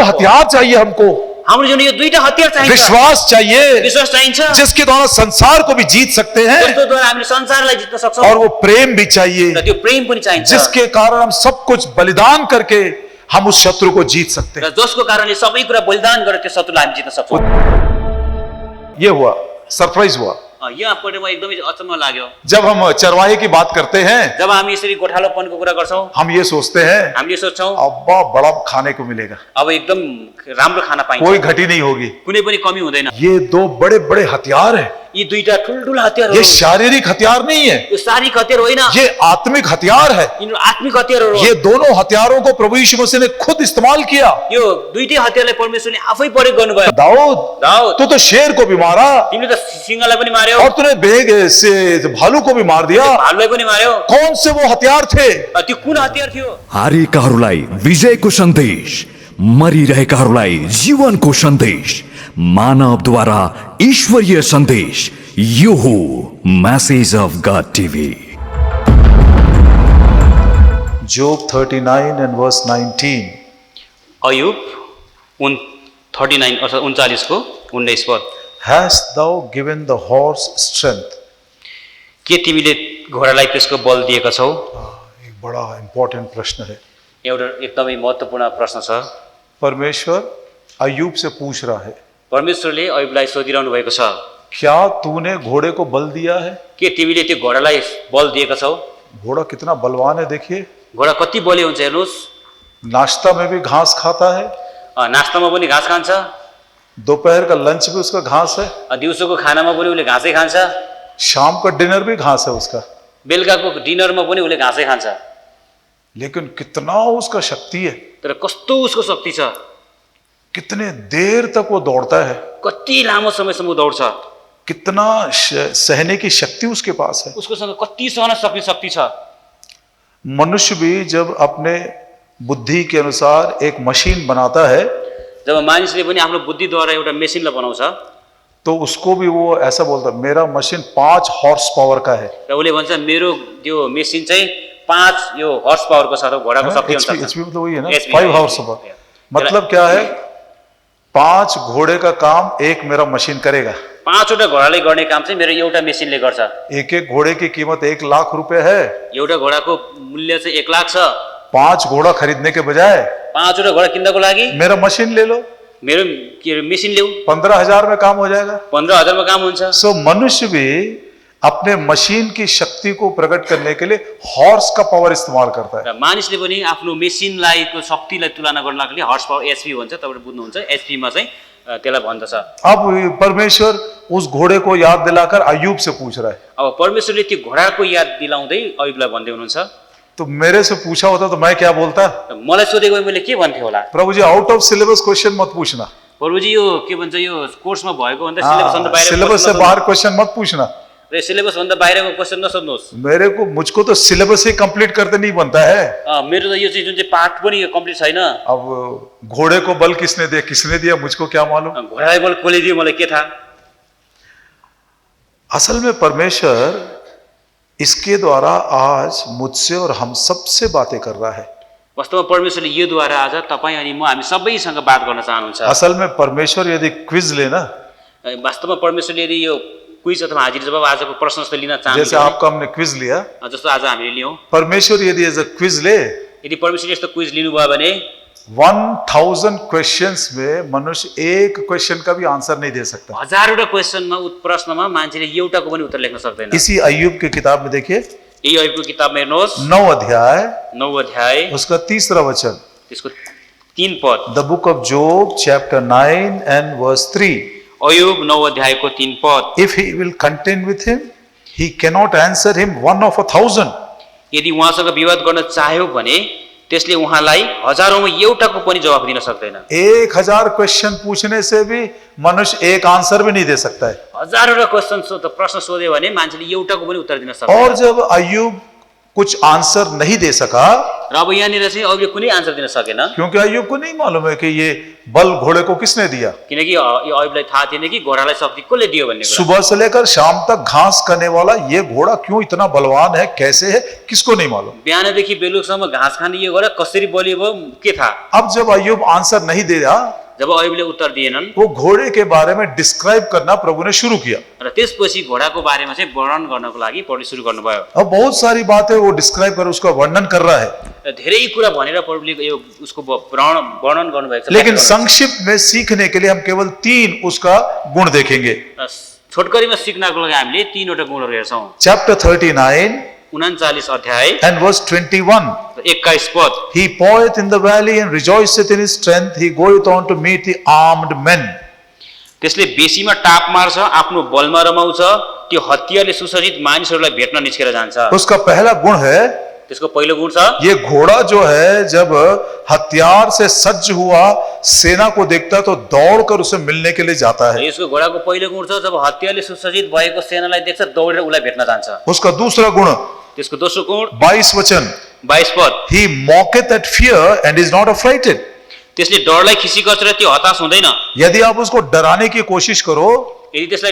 हथियार चाहिए हमको, हाम्रो जुन यो दुईटा हतियार चाहिन्छ, विश्वास चाहिए विश्वास चाहिन्छ, जिसके द्वारा संसार को भी जीत सकते हैं, जसद्वारा हामीले संसारलाई जित्न सक्छौं, और वो प्रेम भी चाहिए र त्यो प्रेम पनि चाहिन्छ, जिसके कारण हम सब कुछ बलिदान करके हम उस शत्रु को जीत सकते हैं। र जसको कारणले सबै कुरा बलिदान गरेर त्यो शत्रुलाई हामी जित्न सक्छौं। ये हुआ, सरप्राइज हुआ यहाँ पढेर म एकदमै अचम्म लाग्यो। जब हम चरवाहे की बात करते हैं, जब हामी यसरी गोठालोपनको कुरा गर्छौं, हम ये सोचते हैं हामीले सोच्छौं अब्बा बड़ा खाने को मिलेगा, अब एकदम राम्रो खाना पाइन्छ, कोई घटी नहीं होगी। कुनै पनि कमी हुँदैन। ये दो बड़े बड़े हथियार हैं, यी दुईटा ठुलठुला हतियारहरू ये हो। शारीरिक हथियार नहीं है, यो शारीरिक हतियार होइन, ये आत्मिक हथियार है। यिनीहरू आत्मिक हतियारहरू हो। ये दोनों हथियारों को प्रभु यीशु मसीह ने खुद इस्तेमाल किया। यो दुईटै हतियारलाई परमेश्वरले आफै प्रयोग गर्नुभयो। दाऊद तू तो शेर को भी मारा, तिमीले त सिंहलाई पनि मार्यौ, और तूने बेग से भालू को भी मार दिया। भालुलाई पनि मार्यौ। कौन से वो हथियार थे? त्यो कुन हतियार थियो? हारेकाहरूलाई विजयको सन्देश, मरिरहेकाहरूलाई जीवनको सन्देश, मानवद्वारा ईश्वरीय सन्देश। यो हो message of God TV. Job 39 and verse 19। Ayub 39 अर्थात् 39 को 19 पद। Hast thou given the horse strength? के तिमीले घोडालाई त्यसको बल दिएका छौ? एक बड़ा इंपॉर्टेंट प्रश्न है। एउटा एकदमै महत्त्वपूर्ण प्रश्न छ। परमेश्वर अय्यूब से पूछ रहा है, परमेश्वरले अयुबलाई सोधिरहनु भएको छ, क्या तूने घोड़े को बल दिया है? के तिमीले त्यो घोडालाई बल दिएका छौ? घोड़ा कितना बलवान है, देखिए। घोडा कति बलियो हुन्छ हेर्नुहोस्। नाश्ता में भी घास खाता है, नास्तामा पनि घाँस खान्छ, दोपहर का लंच भी उसका घास है, दिउँसोको खानामा पनि उसले घाँसै खान्छ, शाम का डिनर भी घास है उसका। बेलुकाको डिनरमा पनि उसले घाँसै खान्छ। लेकिन कितना उसका शक्ति है, तर कस्तो उसको शक्ति छ, कितने देर तक वो दौड़ता है, कति लामो समयसम्म दौड्छ, कितना सहने की शक्ति उसके पास है। उसकोसँग कति सहन सक्ने शक्ति छ। मनुष्य भी जब अपने बुद्धि के अनुसार एक मशीन बनाता है, जब मानिसले पनि आफ्नो बुद्धिद्वारा एउटा मेसिनलाई बनाउँछ, तो उसको भी वो ऐसा बोलता है, मेरा मशीन 5 हॉर्स पावर का है। र उसले भन्छ मेरो त्यो मेसिन चाहिँ 5 यो हर्स पावरको छ, घोडाको शक्ति अनुसार छ। एचपी मतलब वही है ना, HP 5 हॉर्स पावर। मतलब क्या है, 5 घोड़े का काम एक मेरा मशीन करेगा। 5वटा घोडाले गर्ने काम चाहिँ मेरो एउटा मेसिनले गर्छ। एक एक घोड़े की कीमत 1 लाख रुपए है। एउटा घोडाको मूल्य चाहिँ 1 लाख छ। 5 घोड़ा खरीदने के बजाय 5वटा घोडा किन्नको लागि मेरा मशीन ले लो, मेरो के मेसिन ल्याऊ, 15,000 में काम हो जाएगा। 15,000 में काम हुन्छ। सो मनुष्य भी अपने मशीन की शक्ति को प्रकट करने के लिए हॉर्स का पावर इस्तेमाल करता है। र मानिसले पनि आफ्नो मेसिनलाई को शक्तिलाई तुलना गर्नको लागि हर्स पावर एचपी भन्छ, तपाईले बुझ्नुहुन्छ। एचपी मा चाहिँ त्यसलाई भन्दछ। अब परमेश्वर उस घोड़े को याद दिलाकर अय्यूब से पूछ रहा है। अब परमेश्वरले त्यो घोडाको याद दिलाउँदै अयुबलाई भन्दै हुनुहुन्छ, तो मेरे से पूछा होता तो मैं क्या बोलता? मलाई सोधेको मैले के भन्थे होला? प्रभु जी आउट ऑफ सिलेबस क्वेश्चन मत पूछना। प्रभुजी यो के भन्छ, यो कोर्समा भएको भन्दा सिलेबस भन्दा बाहिर, सिलेबस से बाहर क्वेश्चन मत पूछना। र सिलेबस भन्दा बाहिरको क्वेशन नसोध्नुहोस्। मुझको तो सिलेबस ही कंप्लीट करते नहीं बनता है। मेरो त यो चाहिँ जुन चाहिँ पाठ पनि कम्प्लिट छैन। अब घोड़े को बल किसने दिया, किसने दिया, मुझको क्या मालूम। घोडालाई बल कसले दियो मलाई के थाहा। असल में परमेश्वर इसके द्वारा आज मुझसे और हम सबसे बातें कर रहा है। वास्तवमा परमेश्वरले यो द्वारा आज तपाईँ अनि म हामी सबैसँग बात गर्न चाहनुहुन्छ। असल में परमेश्वर यदि क्विज लेना, वास्तवमा परमेश्वरले यदि यो क्विज अथवा हाजिर जवाब आजको प्रश्न जस्तो लिन चाहन्छ, जैसे आपका हमने क्विज लिया, जस्तो आज हामीले लियौं, परमेश्वर यदि एज अ क्विज ले, यदि परमेश्वरले यस्तो क्विज लिनुभयो भने 1000 क्वेश्चंस में मनुष्य एक क्वेश्चन का भी आंसर नहीं दे सकता। 1000वटा क्वेशनमा प्रश्नमा मान्छेले एउटाको पनि उत्तर लेख्न सक्दैन। इसी अय्यूब की किताब में देखिए, यही अयुबको किताबमा हेर्नुहोस्, 9 अध्याय, 9 अध्याय उसका 3रा वचन, त्यसको 3 पद। The book of job chapter 9 and verse 3। Ayub 9 अध्यायको 3 पद। If he will contend with him, he cannot answer him 1 of 1000। यदि उहाँसँग विवाद गर्न चाह्यो भने त्यसले उहाँलाई हजारौंमा एउटाको पनि जवाफ दिन सक्दैन। 1000 क्वेश्चन पूछने से भी मनुष्य एक आंसर भी नहीं दे सकता है। 1000वटा क्वेशन प्रश्न सोध्यो भने मान्छेले एउटाको पनि उत्तर दिन सक्दैन। और जब अय्यूब कुछ आंसर नहीं दे सका, र अब यहाँनिर चाहिँ अयुबले कुनै आन्सर दिन सकेन, क्योंकि अय्यूब को नहीं मालूम है कि ये बल घोड़े को किसने दिया। किनकि यो अयुबलाई थाहा थिएन कि घोडालाई शक्ति कसले दियो भन्ने कुरा। सुबह से लेकर शाम तक घास करने वाला ये घोड़ा क्यों इतना बलवान है, कैसे है, किसको नहीं मालूम। बिहानदेखि बेलुकासम्म घाँस खाने यो घोडा कसरी बलियो भयो के थाहा। अब जब अय्यूब आंसर नहीं दे रहा, जब अयुबले उत्तर दिएनन् वो घोड़े के बारे में डिस्क्राइब करना प्रभु ने शुरू किया। र त्यसपछि घोडाको बारेमा चाहिँ वर्णन गर्नको लागि पढ्न सुरु गर्नुभयो। अब बहुत सारी बातें वो डिस्क्राइब कर, उसका वर्णन कर रहा है, र धेरै कुरा भनेर प्रभुले यो उसको वर्णन गर्नुभएको छ। लेकिन संक्षिप्त में सीखने के लिए हम केवल 3 उसका गुण देखेंगे। छोटकरीमा सिक्नको लागि हामीले 3 वटा गुणहरू हेर्छौँ। चैप्टर 39 39 अध्याय and verse 21. 21 पद। He poureth in the valley and rejoiceth in his strength. He goeth on to meet the armed men. त्यसले बेसीमा टाप मार्छ, आफ्नो बलमा रमाउँछ, त्यो हतियारले सुसज्जित मानिसहरूलाई भेट्न निस्केर जान्छ। उसका पहला गुण है, त्यसको पहिलो गुण छ, ये घोड़ा जो है जब हथियार से सज्ज हुआ सेना को देखता है तो दौड़कर उसे मिलने के लिए जाता है। यसको घोडाको पहिलो गुण छ, जब हतियारले सुसज्जित भएको सेनालाई देख्छ दौडेर उसलाई भेट्न जान्छ। उसका दूसरा गुण, त्यसको दोस्रो गुण 22 वचन, 22 पद। he mocketh at fear and is not affrighted. त्यसले डरलाई खिसी गर्छ र त्यो हताश हुँदैन। यदि आप उसको डराने की कोशिश करो, यदि त्यसलाई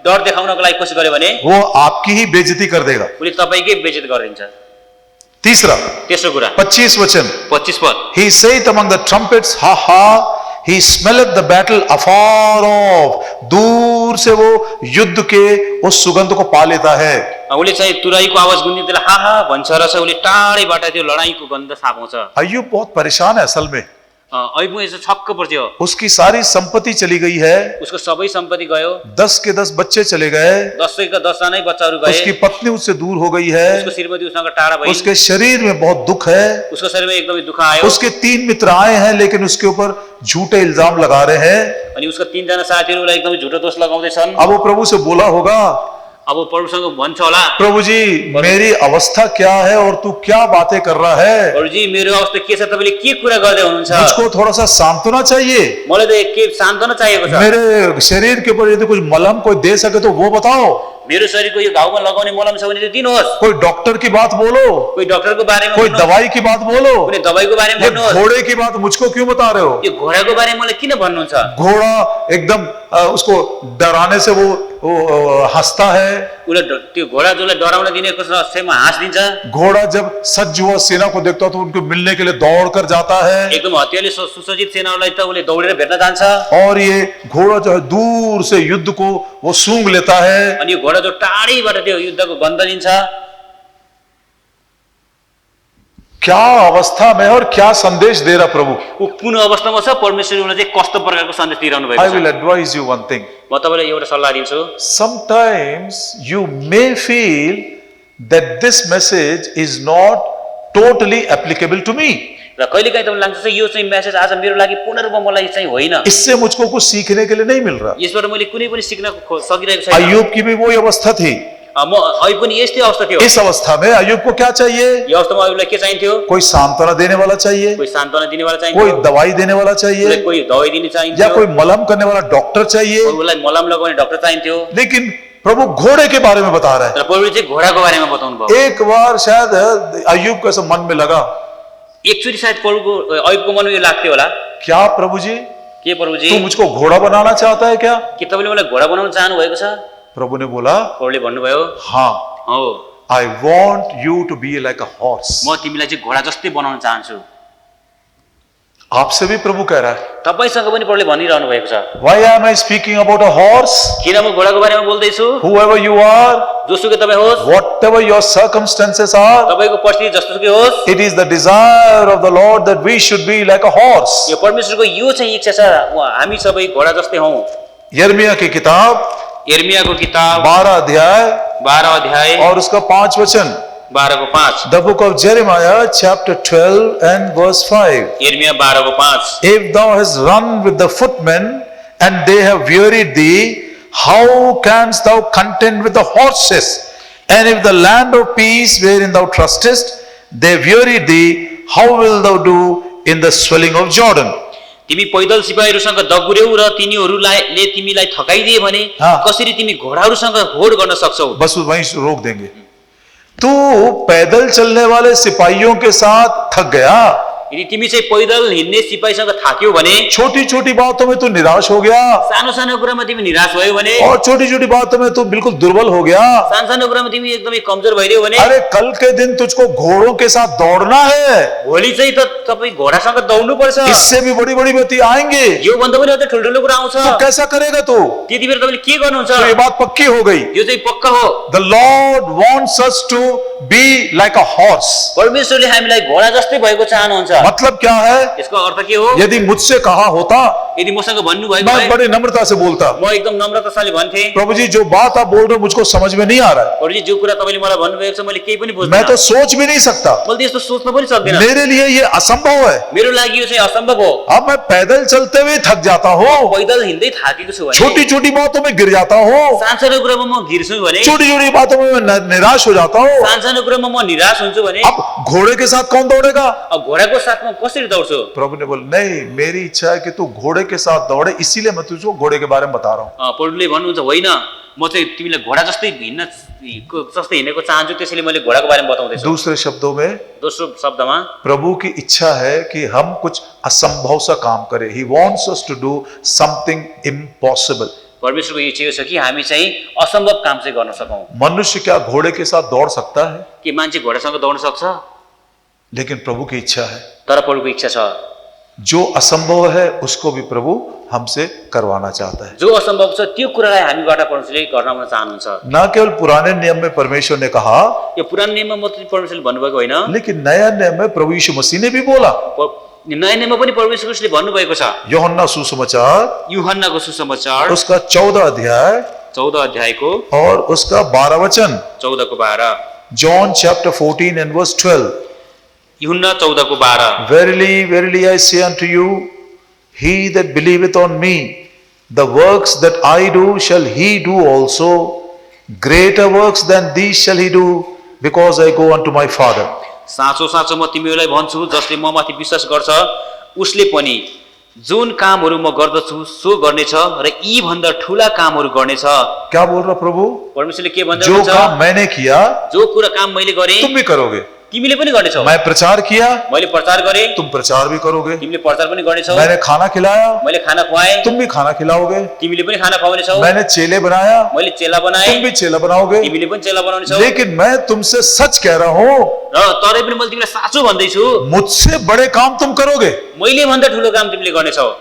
डर देखाउनको लागि कोसिस गर्यो भने वो आपकी ही बेइज्जती कर देगा। उसले तपाईकै बेइज्जत गरिदिन्छ। तीसरा तेस्रो कुरा 25 वचन, 25 पद। he saith among the trumpets, ha ha, he smelleth the battle afar off. दूर से वो युद्ध के उस सुगंध को पा लेता है। उसले चाहिँ तुरैको आवाज गुन्दिन्छ, त्यसलाई हा हा भन्छ र चाहिँ उसले टाढैबाट त्यो लडाईँको गन्ध थाहा पाउँछ। अय्यूब बहुत परेशान है असल में, अयुब यसो छक्क पर्थ्यो। उसकी सारी संपत्ति चली गई है, उसको सबै सम्पत्ति गयो, 10 के 10 बच्चे चले गए, 10 का 10 जना बच्चाहरू गए, उसकी पत्नी उससे दूर हो गई है, उसको श्रीमती उसँग टाढा भई, उसके शरीर में बहुत दुख है, उसको शरीरमा एकदमै दुःख आयो। उसके 3 मित्र आए हैं लेकिन उसके ऊपर झूठे इल्जाम लगा रहे हैं। अनि उसका 3 जना साथीहरू उसलाई एकदमै झुटो दोष लगाउँदैछन्। अब वो प्रभु से बोला होगा, अब प्रभुसँग भन्छ होला, प्रभु जी मेरी अवस्था क्या है और तू क्या बातें कर रहा है, प्रभुजी मेरो अवस्था के छ, तपाईले के कुरा गर्दै हुनुहुन्छ, मुझको थोड़ा सा सांत्वना चाहिए, मलाई त के सान्त्वना चाहिएको छ, मेरे शरीर के ऊपर यदि कुछ मलहम कोई दे सके तो वो बताओ, मेरो शरीरको यो घाउमा लगाउने मलम छ भने त्यो दिनुहोस्, कोई डॉक्टर की बात बोलो, कोही डाक्टरको बारेमा कोई भन्नुहोस्, दवाई की बात बोलो, कुनै दवाईको बारेमा ये भन्नुहोस्। घोड़े की बात मुझको क्यों बता रहे हो। यो घोडाको बारेमा मलाई किन भन्नुहुन्छ। घोड़ा एकदम उसको डराने से वो हंसता है, उसले त्यो घोडा जसलाई डराउन दिनेको समयमा हाँस दिन्छ। घोड़ा जब सज्ज हुआ सेना को देखता तो उनको मिलने के लिए दौड़ कर जाता है, एकदम हतियारले सुसज्जित सेनाहरूलाई त उसले दौडेर भेट्न जान्छ। और ये घोड़ा जो है दूर से युद्ध को वो सूंघ लेता है। अनि यो घोडा जो टाढीबाट त्यो युद्धको गन्ध लिन्छ। क्या अवस्था में और क्या संदेश दे रहा प्रभु। ऊ कुन अवस्थामा छ, परमेश्वरले उनलाई चाहिँ कस्तो प्रकारको सन्देश दिइरहनु भएको I छ। will advise you one thing. म तपाईलाई एउटा सल्लाह दिन्छु। Sometimes you may feel that this message is not totally applicable to me. र कहिलेकाहीँ तपाईलाई लाग्छ यो चाहिँ मेसेज आज मेरो लागि पूर्ण रूपमा मलाई चाहिँ होइन, इससे मुझको कुछ सीखने के लिए नहीं मिल रहा। यसबाट मैले कुनै पनि सिक्न सकिरहेको छैन। अय्यूब की भी वही अवस्था थी। म अयुब पनि यस्तै अवस्था थियो। इस अवस्था में अय्यूब को क्या चाहिए, यो अवस्थामा अयुबलाई के चाहिन्थ्यो, कोई सांत्वना देने वाला चाहिए, कोही सान्त्वना दिनेवाला कोई चाहिन्थ्यो, दवाई देने वाला चाहिए, कोही दवाई दिने या चाहिन्थ्यो, कोई मलहम करने वाला डॉक्टर चाहिए। उसलाई मलम लगाउने डाक्टर चाहिन्थ्यो। लेकिन प्रभु घोड़े के बारे में बता रहा है। तर प्रभुले चाहिँ घोडाको बारेमा बताउनु भयो। एक बार शायद अय्यूब को ऐसा मन में लगा, एकचोटि सायद प्रभुको अयुबको मनमा यो लाग्थ्यो होला, क्या प्रभु जी के प्रभुजी तू मुझको घोड़ा बनाना चाहता है क्या। के तपाईँले मलाई घोडा बनाउन चाहनु भएको छ। प्रभु ने बोला प्रभुले भन्नुभयो, हाँ, हो I want you to be like a horse. म तिमीलाई चाहिँ घोडा जस्तै बनाउन चाहन्छु। आपसे भी प्रभु कह रहा है। तपाईसँग पनि प्रभुले भनिरहनु भएको छ। Why am I speaking about a horse? किन म घोडाको बारेमा बोल्दैछु। Whoever you are, जोसुकै तपाईँ होस्, whatever your circumstances are, तपाईँको परिस्थिति जस्तोसुकै होस्, it is the desire of the Lord that we should be like a horse. यो परमेश्वरको यो चाहिँ इच्छा छ हामी सबै घोडा जस्तै हौं। यिर्मयाह की किताब यिर्मयाहको किताब 12 अध्याय 12 अध्याय और उसका 5 वचन। 12 को 5। The book of Jeremiah chapter 12 and verse 5. यिर्मयाह 12 को 5। If thou hast run with the footmen and they have wearied thee, how canst thou contend with the horses? And if the land of peace wherein thou trustest, they wearied thee, how wilt thou do in the swelling of Jordan? तिमी पैदल सिपाहीहरूसँग दगुर्यौ र तिनीहरूले तिमीलाई थकाइदिए भने कसरी तिमी घोडाहरूसँग होड गर्न सक्छौ। बस वहीं रोक देंगे। तू पैदल चलने वाले सिपाहियों के साथ थक गया, यदि तिमी चाहिँ पैदल हिँड्ने सिपाहीसँग थाक्यौ भने, छोटी छोटी बातों में तू निराश हो गया, सानो सानो कुरामा तिमी निराश भयो भने, और छोटी छोटी बातों में तू बिल्कुल दुर्बल हो गया। सानो सानो कुरामा तिमी एकदमै कमजोर भइदियौ भने, अरे कल के दिन तुझको घोड़ों के साथ दौड़ना है, भोलि चाहिँ त तपाईँ घोडासँग दौड्नु पर्छ। इससे भी बड़ी बड़ी बातें आएंगे, यो भन्दा पनि अझ ठुल्ठुलो कुरा आउँछ। तो कैसा करेगा तू? त्यति बेला तपाईँले के गर्नुहुन्छ? तो ये बात पक्की हो गई। यो चाहिँ पक्का हो। The Lord wants us to be like a horse. परमेश्वरले हामीलाई घोडा जस्तै भएको चाहनुहुन्छ। मतलब क्या है? यसको अर्थ के हो? यदि मुझसे कहा होता, यदि मसँग भन्नुभएको मैं भए बड़ी नम्रता से बोलता, म एकदम नम्रतासाले भन्थे, प्रभु जी जो बात आप बोल रहे हो मुझको समझ में नहीं आ रहा है, प्रभुजी जो कुरा तपाईँले मलाई भन्नुभएको छ मैले केही पनि मैं बुझ्दिनँ। तो सोच भी नहीं सकता, मैले त यस्तो सोच्न पनि सक्दिनँ। मेरे लिए ये असंभव है। मेरो लागि यो चाहिँ असम्भव हो। अब मैं पैदल चलते हुए थक जाता हूँ, पैदल हिँड्दै थाकेको छु भने, छोटी छोटी बातों में गिर जाता हूँ, सानसानो कुरामा म गिर्छु भने, छोटी छोटी बातों में मैं निराश हो जाता हूँ। सानसानो कुरामा म निराश हुन्छु भने, अब घोड़े के साथ कौन दौड़ेगा? अब घोडाको साथमा कसरी दौड्छु? प्रभु ने बोला नहीं, मेरी इच्छा है कि तू घोड़े के साथ दौड़े, इसीलिए मैं तुझको घोड़े के बारे में बता रहा हूँ। प्रभुले भन्नुहुन्छ होइन म चाहिँ तिमीलाई घोडा जस्तै हिँडेको चाहन्छु, त्यसैले मैले घोडाको बारेमा बताउँदैछु। दूसरे शब्दों में दोस्रो शब्दमा प्रभु की इच्छा है कि हम कुछ असंभव सा काम करें। He wants us to do something impossible. परमेश्वरको इच्छा यो छ कि हामी चाहिँ असम्भव काम चाहिँ गर्न सकौँ। मनुष्य क्या घोड़े के साथ दौड़ सकता है? के मान्छे घोडासँग दौड्न सक्छ? लेकिन प्रभु की इच्छा है, तर प्रभुको इच्छा छ, जो असंभव है उसको भी प्रभु हमसे करवाना चाहता है। जो असम्भव छ त्यो कुरालाई हामीबाट परमेश्वरले गर्न चाहनुहुन्छ। न केवल पुराने नियम में परमेश्वर ने कहा, यो पुरानो नियममा मात्रै परमेश्वरले भन्नुभएको होइन, लेकिन नया नियम में प्रभु यीशु मसीह ने भी बोला। नयाँ नियममा पनि परमेश्वरले भन्नुभएको छ। यूहन्ना सुसमाचार यूहन्नाको सुसमाचार उसका 14 अध्याय 14 अध्यायको और उसका 12 वचन। 14 को 12। John chapter 14 and verse 12. यूहन्ना 14 को 12। Verily, verily I say unto you, he that believeth on me, the works that I do shall he do also. Greater works than these shall he do, because I go unto my Father. साँचो साँचो म तिमीहरूलाई भन्छु, जसले म माथि विश्वास गर्छ उसले पनि जुन कामहरू म गर्दछु सो गर्नेछ र यी भन्दा ठूला कामहरू गर्नेछ। क्या बोल रहा प्रभु? परमेश्वरले के भन्दै जो हुनुहुन्छ? काम मैंने किया जो कुरा काम मैले गरेँ तुम भी करोगे, तिमीले पनि गर्नेछौ। मैं प्रचार किया मैले प्रचार गरेँ तुम प्रचार भी करोगे, तिमीले प्रचार पनि गर्नेछौ। मैंने खाना खिलाया मैले खाना खुवाएँ तुम भी खाना खिलाओगे, तिमीले पनि खाना खुवाउनेछौ। मैंने चेले बनाया मैले चेला बनाएँ तुम भी चेला बनाओगे। तिमीले पनि चेला बनाउनेछौ। लेकिन मैं तुमसे सच कह रहा हूँ, र तरै पनि मैले तिमीलाई साँचो भन्दैछु, मुझसे बड़े काम तुम करोगे। मैले भन्दा ठुलो काम तिमीले गर्नेछौ।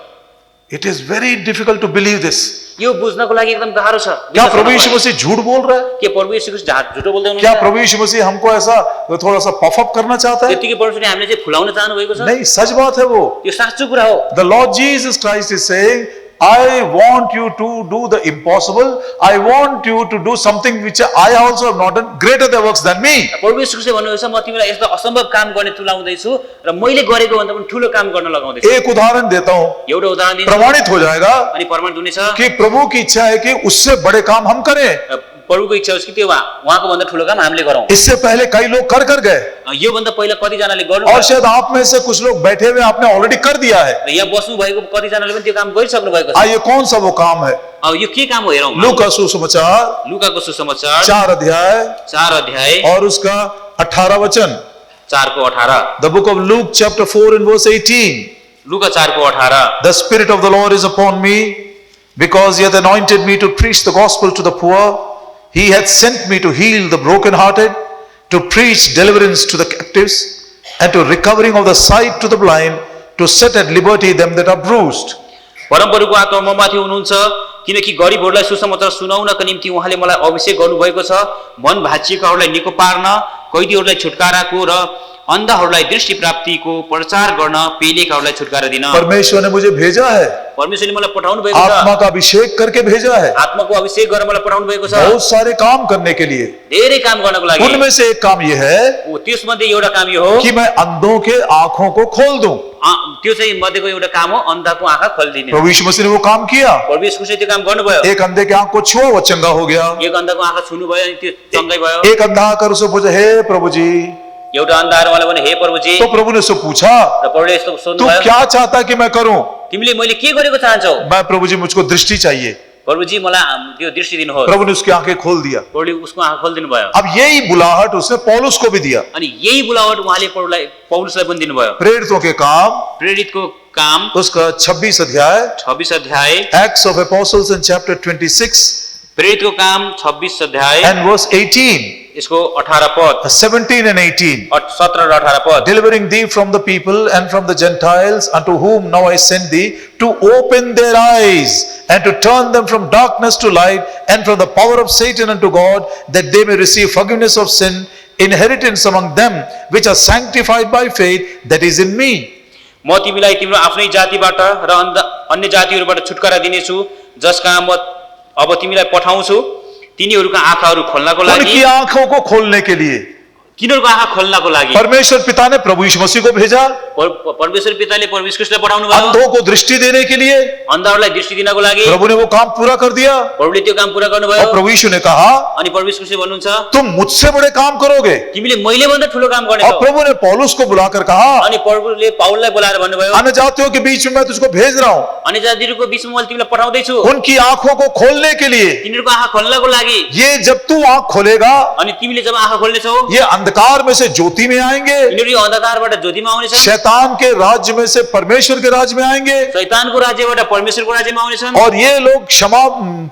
It is very difficult to believe this. यो बुझ्नको लागि एकदम गाह्रो छ। क्या प्रभु यीशु मसीह झूठ बोल रहा है? के प्रभु येशू ख्रीष्ट झुटो बोल्दै क्या हुनुहुन्छ? प्रभु यीशु मसीह हमको ऐसा थोड़ा सा पफअप करना चाहता है? त्यतिकै परमेश्वरले हामीले चाहिँ फुलाउन चाहनु भएको छ। नहीं, सच बात है वो। यो साँचो कुरा हो। The Lord Jesus Christ is saying, I want you to do the impossible. I want you to do something which I also have not done, greater the works than me. परमेश्वर ख्रीष्टले भन्नुभएको छ म तिमीलाई यस्तो असम्भव काम गर्ने तुलाउँदैछु र मैले गरेको भन्दा पनि ठुलो काम गर्न लगाउँदैछु। एक उदाहरण देता हूं, एउटा उदाहरण दिन्छु प्रमाणित हो जाएगा अनि प्रमाणित हुनेछ कि प्रभु की इच्छा है कि उससे बड़े काम हम करें। प्रभुको इच्छा होस् कि त्यो उहाँको भन्दा ठुलो काम हामीले गरौँ। इससे पहले कई लोग कर गए, यो भन्दा पहिला कतिजनाले गर्नु और शायद आप में से कुछ लोग बैठे हुए आपने ऑलरेडी कर दिया है। र यहाँ बस्नु भएको कतिजनाले पनि त्यो काम गरिसक्नु भएको छ। आइए कौन सा वो काम है? अब यो के काम हो हेरौँ। लूका सुसमाचार लुकाको सुसमाचार 4 अध्याय 4 अध्याय और उसका 18 वचन। 4 को 18। The book of Luke chapter 4 and verse 18. लुका 4 को 18। The Spirit of the Lord is upon me, because he hath anointed me to preach the gospel to the poor. He hath sent me to heal the brokenhearted, to preach deliverance to the captives, and to recovering of the sight to the blind, to set at liberty them that are bruised. परमप्रभुको आत्मा म माथि हुनुहुन्छ, किनकि गरिबहरूलाई सुसमाचार सुनाउनका निम्ति उहाँले मलाई अभिषेक गर्नुभएको छ, मन भाँचिएकाहरूलाई निको पार्न, कैदीहरूलाई छुटकाराको र अन्धहरूलाई दृष्टि प्राप्तिको प्रचार गर्न, पेलेकाहरूलाई छुटकारा दिन। परमेश्वर ने मुझे भेजा है, परमेश्वरले मलाई पठाउनु भएको छ, आत्मा का अभिषेक करके भेजा है, आत्माको अभिषेक गरेर मलाई पठाउनु भएको छ बहुत सारे काम करने के लिए। धेरै काम गर्नको लागि। उनमें से एक काम यह है त्यसमध्ये एउटा काम यो हो कि मैं अंधों के आंखों को खोल दूं। त्यो चाहिँ मध्येको एउटा काम हो अन्धको आँखा खोलिदिने। प्रभु यीशु मसीह ने वो काम किया। प्रभु येशू ख्रीष्टले त्यो काम गर्नुभयो। एक अंधे के आंख को छुआ, वो चंगा हो गया। एक अन्धको आँखा छुनु भयो अनि त्यो चङ्गै भयो। एक अंधा आकर उसे पूछा, हे प्रभु जी, एउटा अन्धा आएर उहाँले भने हे प्रभुजी, तो प्रभु ने उससे पूछा, र प्रभुले यस्तो तू सोध्नुभयो, क्या चाहता कि मैं करूं? तिमीले मैले के गरेको चाहन्छौ? मैं प्रभु जी मुझको दृष्टि चाहिए। प्रभुजी मलाई त्यो दृष्टि दिनुहोस्। प्रभु ने उसकी आंखें खोल दिया। प्रभुले उसको आँखा खोलिदिनु भयो। अब यही बुलाहट उसने पौलुस को भी दिया। अनि यही बुलावट उहाँले पौलुसलाई पनि दिनुभयो। प्रेरितों के काम प्रेरितको काम उसका 26 अध्याय, 26 अध्याय, Acts of Apostles in chapter 26 प्रेरितको काम 26 अध्याय and verse 18, यसको 18 पद, 17 and 18. 17 र 18 पद। Delivering thee from the people and from the Gentiles, unto whom now I send thee, to open their eyes and to turn them from darkness to light and from the power of Satan unto God, that they may receive forgiveness of sin, inheritance among them which are sanctified by faith that is in me. म तिमीलाई तिम्रो आफ्नै जातिबाट र अन्य जातिहरूबाट छुटकारा दिनेछु, जसका म अब तिमीलाई पठाउँछु, तिनीहरूका आँखाहरू खोल्नको लागि, उनकी आंखों को खोलने के लिए किनीहरूको आँखा खोल्नको लागि परमेश्वर पिता ने प्रभु यीशु मसीह को भेजा। परमेश्वर पिताले प्रभु यीशु ख्रीष्टलाई पठाउनु भयो। अंधों को दृष्टि देने के लिए अन्धहरूलाई दृष्टि दिनको लागि प्रभु ने वो काम पूरा कर दिया। प्रभुले त्यो काम पूरा गर्नुभयो। और प्रभु यीशु ने कहा, अनि प्रभु यीशु ख्रीष्टले भन्नुहुन्छ, तुम मुझसे बड़े काम करोगे। तिमीले मैले भन्दा ठुलो काम और गर्नेछौ। प्रभु ने पौलुस को बुलाकर कहा, अनि प्रभुले पाउललाई बोलाएर भन्नुभयो, अन्य जातियों के बीच में मैं तुझको भेज रहा हूं, अन्य जातिहरूको बीचमा मैले तिमीलाई पठाउँदै छु, उनकी आंखों को खोलने के लिए। तिनीहरूको आँखा खोल्नको लागि। ये जब तू आंख खोलेगा, अनि तिमीले जब आँखा खोल्नेछौ, ये अंधकार में से ज्योति में आएंगे, यिनीहरू अन्धकारबाट ज्योतिमा आउनेछन्, शैतान के राज्य में से परमेश्वर के राज्य में आएंगे, शैतानको राज्यबाट परमेश्वरको राज्यमा आउनेछन्, और ये लोग क्षमा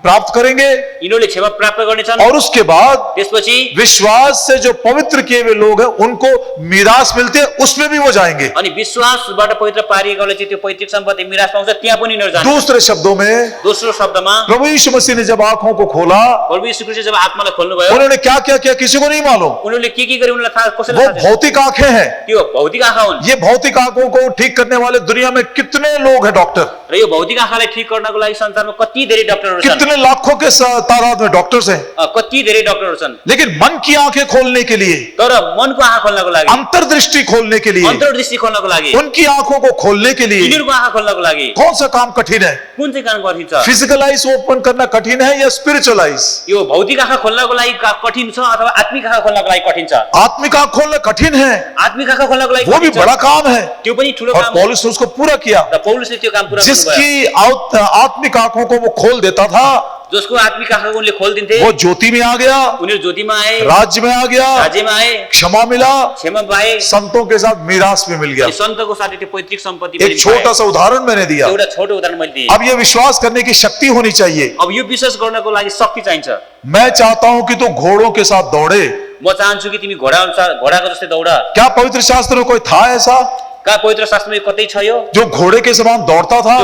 प्राप्त करेंगे। यिनीहरूले क्षमा प्राप्त गर्नेछन्। और उसके बाद त्यसपछि विश्वास से जो पवित्र किए हुए लोग हैं, उनको मीरास मिलते है, उसमें भी वो जाएंगे। अनि विश्वासबाट पवित्र पारिएकोले चाहिँ त्यो पैतृक सम्पत्ति मिरास पाउँछ, त्यहाँ पनि यिनीहरू जान्छ। दूसरे शब्दों में दोस्रो शब्दमा प्रभु यीशु मसीह ने जब आंखों को खोला, प्रभु यीशु ख्रीष्टले जब आत्मालाई खोल्नुभयो, उन्होंने क्या क्या किया किसी को नहीं मालूम। उनीहरूले के गरे उनीलाई थाहा, कसैलाई वो थाहा छैन। भौतिक आंखें हैं। त्यो भौतिक आँखा हुन्। ये भौतिक आंखों को ठीक करने वाले दुनिया में कितने लोग हैं डॉक्टर, र यो भौतिक आँखालाई ठीक गर्नको लागि संसारमा कति धेरै डाक्टरहरू छन्, कितने लाखों के तादाद में डॉक्टर्स हैं। कति धेरै डाक्टरहरू छन्। लेकिन मन की आंखें खोलने के लिए, तर मनको आँखा खोल्नको लागि, अंतर्दृष्टि खोलने के लिए, अन्तर्दृष्टि खोल्नको लागि, उनकी आंखों को खोलने के लिए यिनीहरूको आँखा खोल्नको लागि कौन सा काम कठिन है? कुन चाहिँ काम कठिन छ? फिजिकल आइज ओपन करना कठिन है या स्पिरिचुअल आइज? यो भौतिक आँखा खोल्नको लागि कठिन छ अथवा आत्मिक आँखा खोल्नको लागि कठिन छ? आत्मिक आंख खोलना कठिन है, आत्मिक आँखा खोल्नको लागि वो भी कठिन छ। बड़ा काम है। त्यो पनि ठुलो और काम हो। पौलुस ने उसको पूरा किया। र पौलुसले त्यो काम पूरा गर्नुभयो। जिसकी आत्मिक आंखों को वो खोल देता था, जसको आत्मिक आँखा उनले खोलिदिन्थे, वो ज्योति में आ गया, उनीहरू ज्योतिमा आए, राज्य में आ गया, राज्यमा आए, क्षमा मिला, क्षमा पाए, संतों के साथ मीरास भी मिल गया। अनि सन्तको साथै त्यो पैतृक सम्पत्ति पनि एक छोटा सा उदाहरण मैंने दिया। एउटा छोटो उदाहरण मैले दिएँ। अब ये विश्वास करने की शक्ति होनी चाहिए। अब यो विश्वास गर्नको लागि शक्ति चाहिन्छ। मैं चाहता हूं कि तू घोड़ों के साथ दौड़े। म चाहन्छु कि तिमी घोडाको जस्तै दौड। क्या पवित्र शास्त्र में कोई था ऐसा का पवित्र शास्त्रमा कतै छ यो जो घोड़े के समान दौड़ता था?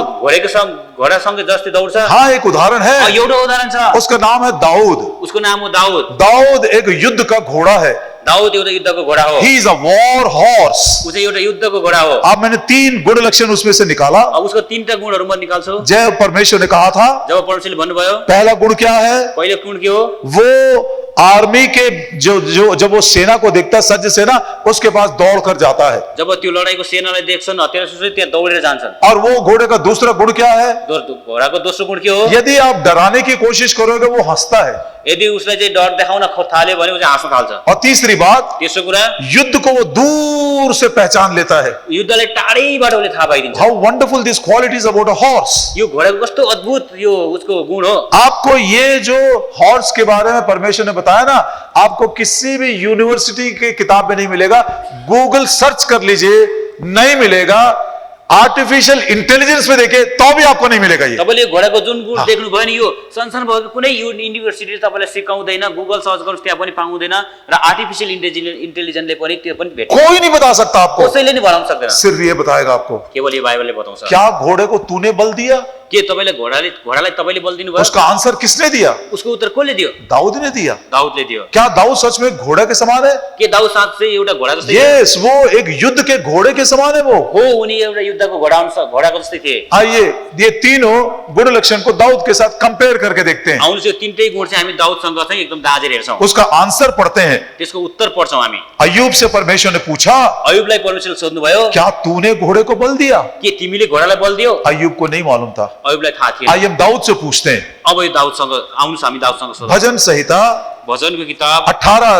घोडासँग जस्तै दौड्छ? हाँ, एक उदाहरण है, एउटा उदाहरण छ। उसका नाम है दाऊद। उसको नाम हो दाऊद। दाऊद एक युद्ध का घोड़ा है। दाऊद एउटा युद्धको घोडा हो। He is a war horse। ऊ चाहिँ एउटा युद्धको घोडा हो। अब मैंने 3 गुण लक्षण उसमें से निकाला। अब उसको 3टा गुणहरू म निकाल्छु। जब परमेश्वर ने कहा था, जब परमेश्वरले भन्नुभयो, पहला गुण क्या है? पहिलो गुण के हो? वो आर्मी के जब वो सेना को देखता है, सज्ज सेना, उसके पास दौड़ कर जाता है। जब त्यो लडाईको सेनालाई देख्छन्, हतियार सुझ्दै त्यहाँ दौडेर जान्छन्। और वो घोड़े का दूसरा गुण क्या है? घोडाको दोस्रो गुण के हो? यदि आप डराने की कोशिश करोगे, वो हंसता है। यदि उसलाई चाहिँ डर देखाउन थाल्यो भने उ चाहिँ हाँस्न थाल्छ। और तीसरी बात, तेस्रो कुरा, युद्ध को वो दूर से पहचान लेता है। युद्धलाई टाढैबाट उसले थाहा पाइदिन्छ। How wonderful these qualities about a horse। यो घोडाको कस्तो अद्भुत यो उसको गुण हो। आपको ये जो हॉर्स के बारे में परमेश्वर ने बताया ना, आपको किसी भी यूनिवर्सिटी के किताब में नहीं मिलेगा। गूगल सर्च कर लीजिए, नहीं मिलेगा। आर्टिफिशियल इंटेलिजेंस में देखे तो भी आपको नहीं मिलेगा ये। तपाईले घोडाको जुन गुण देख्नु भयो नि, यो संसारमा भएको कुनै युनिभर्सिटीले तपाईलाई सिकाउँदैन, गूगल सर्च गर्नुस् त्यहाँ पनि पाउँदैन, र आर्टिफिशियल इन्टेलिजेन्सले पनि त्यो पनि भेट्दैन। कोई नहीं बता सकता आपको, कसैले नि भन्न सक्दैन। सिर्फ ये बताएगा आपको। केवल यो बाइबलले बताउँछ। क्या घोड़े को तूने बल दिया? के तपाईले घोडालाई तपाईले बल दिनुभयो? उसका आंसर किसने दिया? उसको उत्तर कसले दियो? दाऊद ने दिया। दाऊदले दियो। क्या दाऊद सच में घोड़े के समान है? के दाऊद साँच्चै एउटा घोडा जस्तै? यस, वो एक युद्ध के घोड़े के समान है। वो हो, उनी एउटा युद्धको घोडाको जस्तै थिए। आइए ये तीनों गुण लक्षण को दाऊद के साथ कंपेयर करके देखते हैं। आउनुस् यो तीनटै गुण चाहिँ हामी दाऊदसँग चाहिँ एकदम दाजेर हेर्छौं। उसका आंसर पढ़ते हैं। त्यसको उत्तर पढ्छौं हामी। अय्यूब से परमेश्वर ने पूछा, अय्यूबलाई परमेश्वरले सोध्नुभयो, क्या तूने घोड़े को बल दिया? के तिमीले घोडालाई बल दियौ? अय्यूब को नहीं मालूम था। अय्यूबलाई थाहा थिएन। आइए हम दाऊद से पूछते हैं। अब यो दाऊदसँग आउनुस् हामी दाऊदसँग सोधौं। भजन संहिता भजनको किताब 18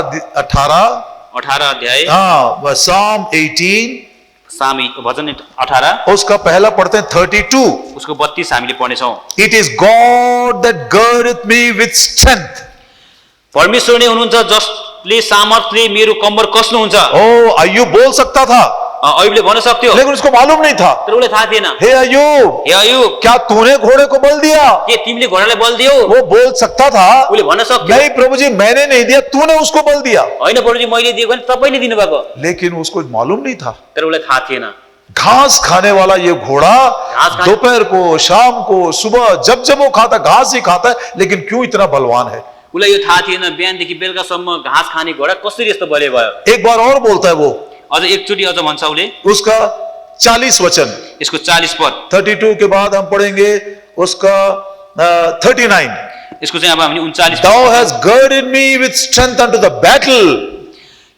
18 अध्याय, हाँ, Psalm 18 सामी भजन 18 उसका पहला पढ़ते हैं 32. उसको 32 हामीले पढ्नेछौँ। It is God that girdeth me with strength. परमेश्वर नै हुनुहुन्छ जसले सामर्थ्यले मेरो कम्बर कस्नुहुन्छ। ओ अय्यूब बोल सकता था, अयुबले भन्न सक्थ्यो लेकिन उसको मालूम नहीं था. तर उसलाई थाहा थिएन। हे अय्यूब, हे अयुब, क्या तूने घोड़े को बल दिया? के तिमीले घोडालाई बल दियौ? वो बोल सकता था, उसले भन्न सक्थ्यो नहीं प्रभु जी मैंने नहीं दिया, तूने उसको बल दिया. होइन प्रभुजी मैले दिएको भने तपाईले दिनुभएको। लेकिन उसको मालूम नहीं था. तर उसलाई थाहा थिएन। घास खाने वाला ये घोड़ा दोपहर को, शाम को, सुबह जब जब वो खाता घास ही खाता है, लेकिन क्यों इतना बलवान है? उसलाई यो थाहा थिएन बिहानदेखि बेलुकासम्म घास खाने घोडा कसरी यस्तो बलियो भयो। एक बार और बोलता है वो, अझ एकचोटि अझ भन्छ उसले उसका 40 वचन, यसको 40 पद, 32 के बाद हम पढ़ेंगे उसका 39. यसको चाहिँ अब हामी 39 Thou hast girded me with strength unto the battle.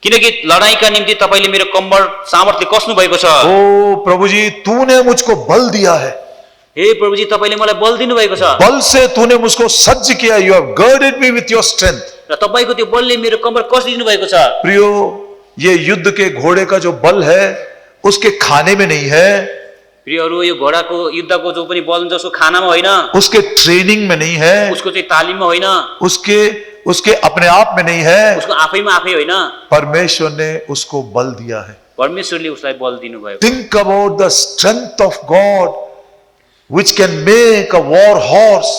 किनकि लडाईका निम्ति तपाईले मेरो कम्बर सामर्थ्यले कस्नु भएको छ। ओ प्रभु जी तूने मुझको बल दिया है, हे प्रभुजी तपाईले मलाई बल दिनु भएको छ बल से तूने मुझको सज्ज किया. You have girded me with your strength. र तपाईको त्यो बलले मेरो कम्बर कसरी दिनु भएको छ। प्रियो, ये युद्ध के घोड़े का जो बल है उसके खाने में नहीं है, प्रियहरू यो घोडाको युद्धको जो पनि बल हुन्छ उसको खानामा होइन, उसके ट्रेनिंग में नहीं है, उसको चाहिँ तालिममा होइन, उसके अपने आप में नहीं है. उसको आफैमा आफै होइन, परमेश्वर ने उसको बल दिया है. परमेश्वरले उसलाई बल दिनुभयो। Think about the strength of God which can make a war horse,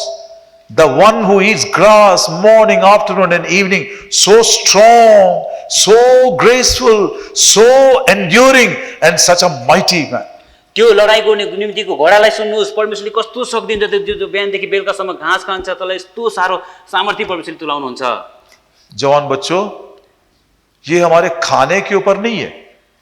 the one who eats grass morning, afternoon and evening, so strong, so graceful, so enduring and such a mighty man. त्यो लडाईको निम्तिको घोडालाई सुन्नुहोस्, परमेश्वरले कस्तो शक्ति दिन्छ, त्यो बिहानदेखि बेलुकासम्म घाँस खान्छ, त्यसलाई यस्तो सारो सामर्थ्य परमेश्वरले तुलाउनुहुन्छ। जवान बच्चों, ये हमारे खाने के ऊपर नहीं है,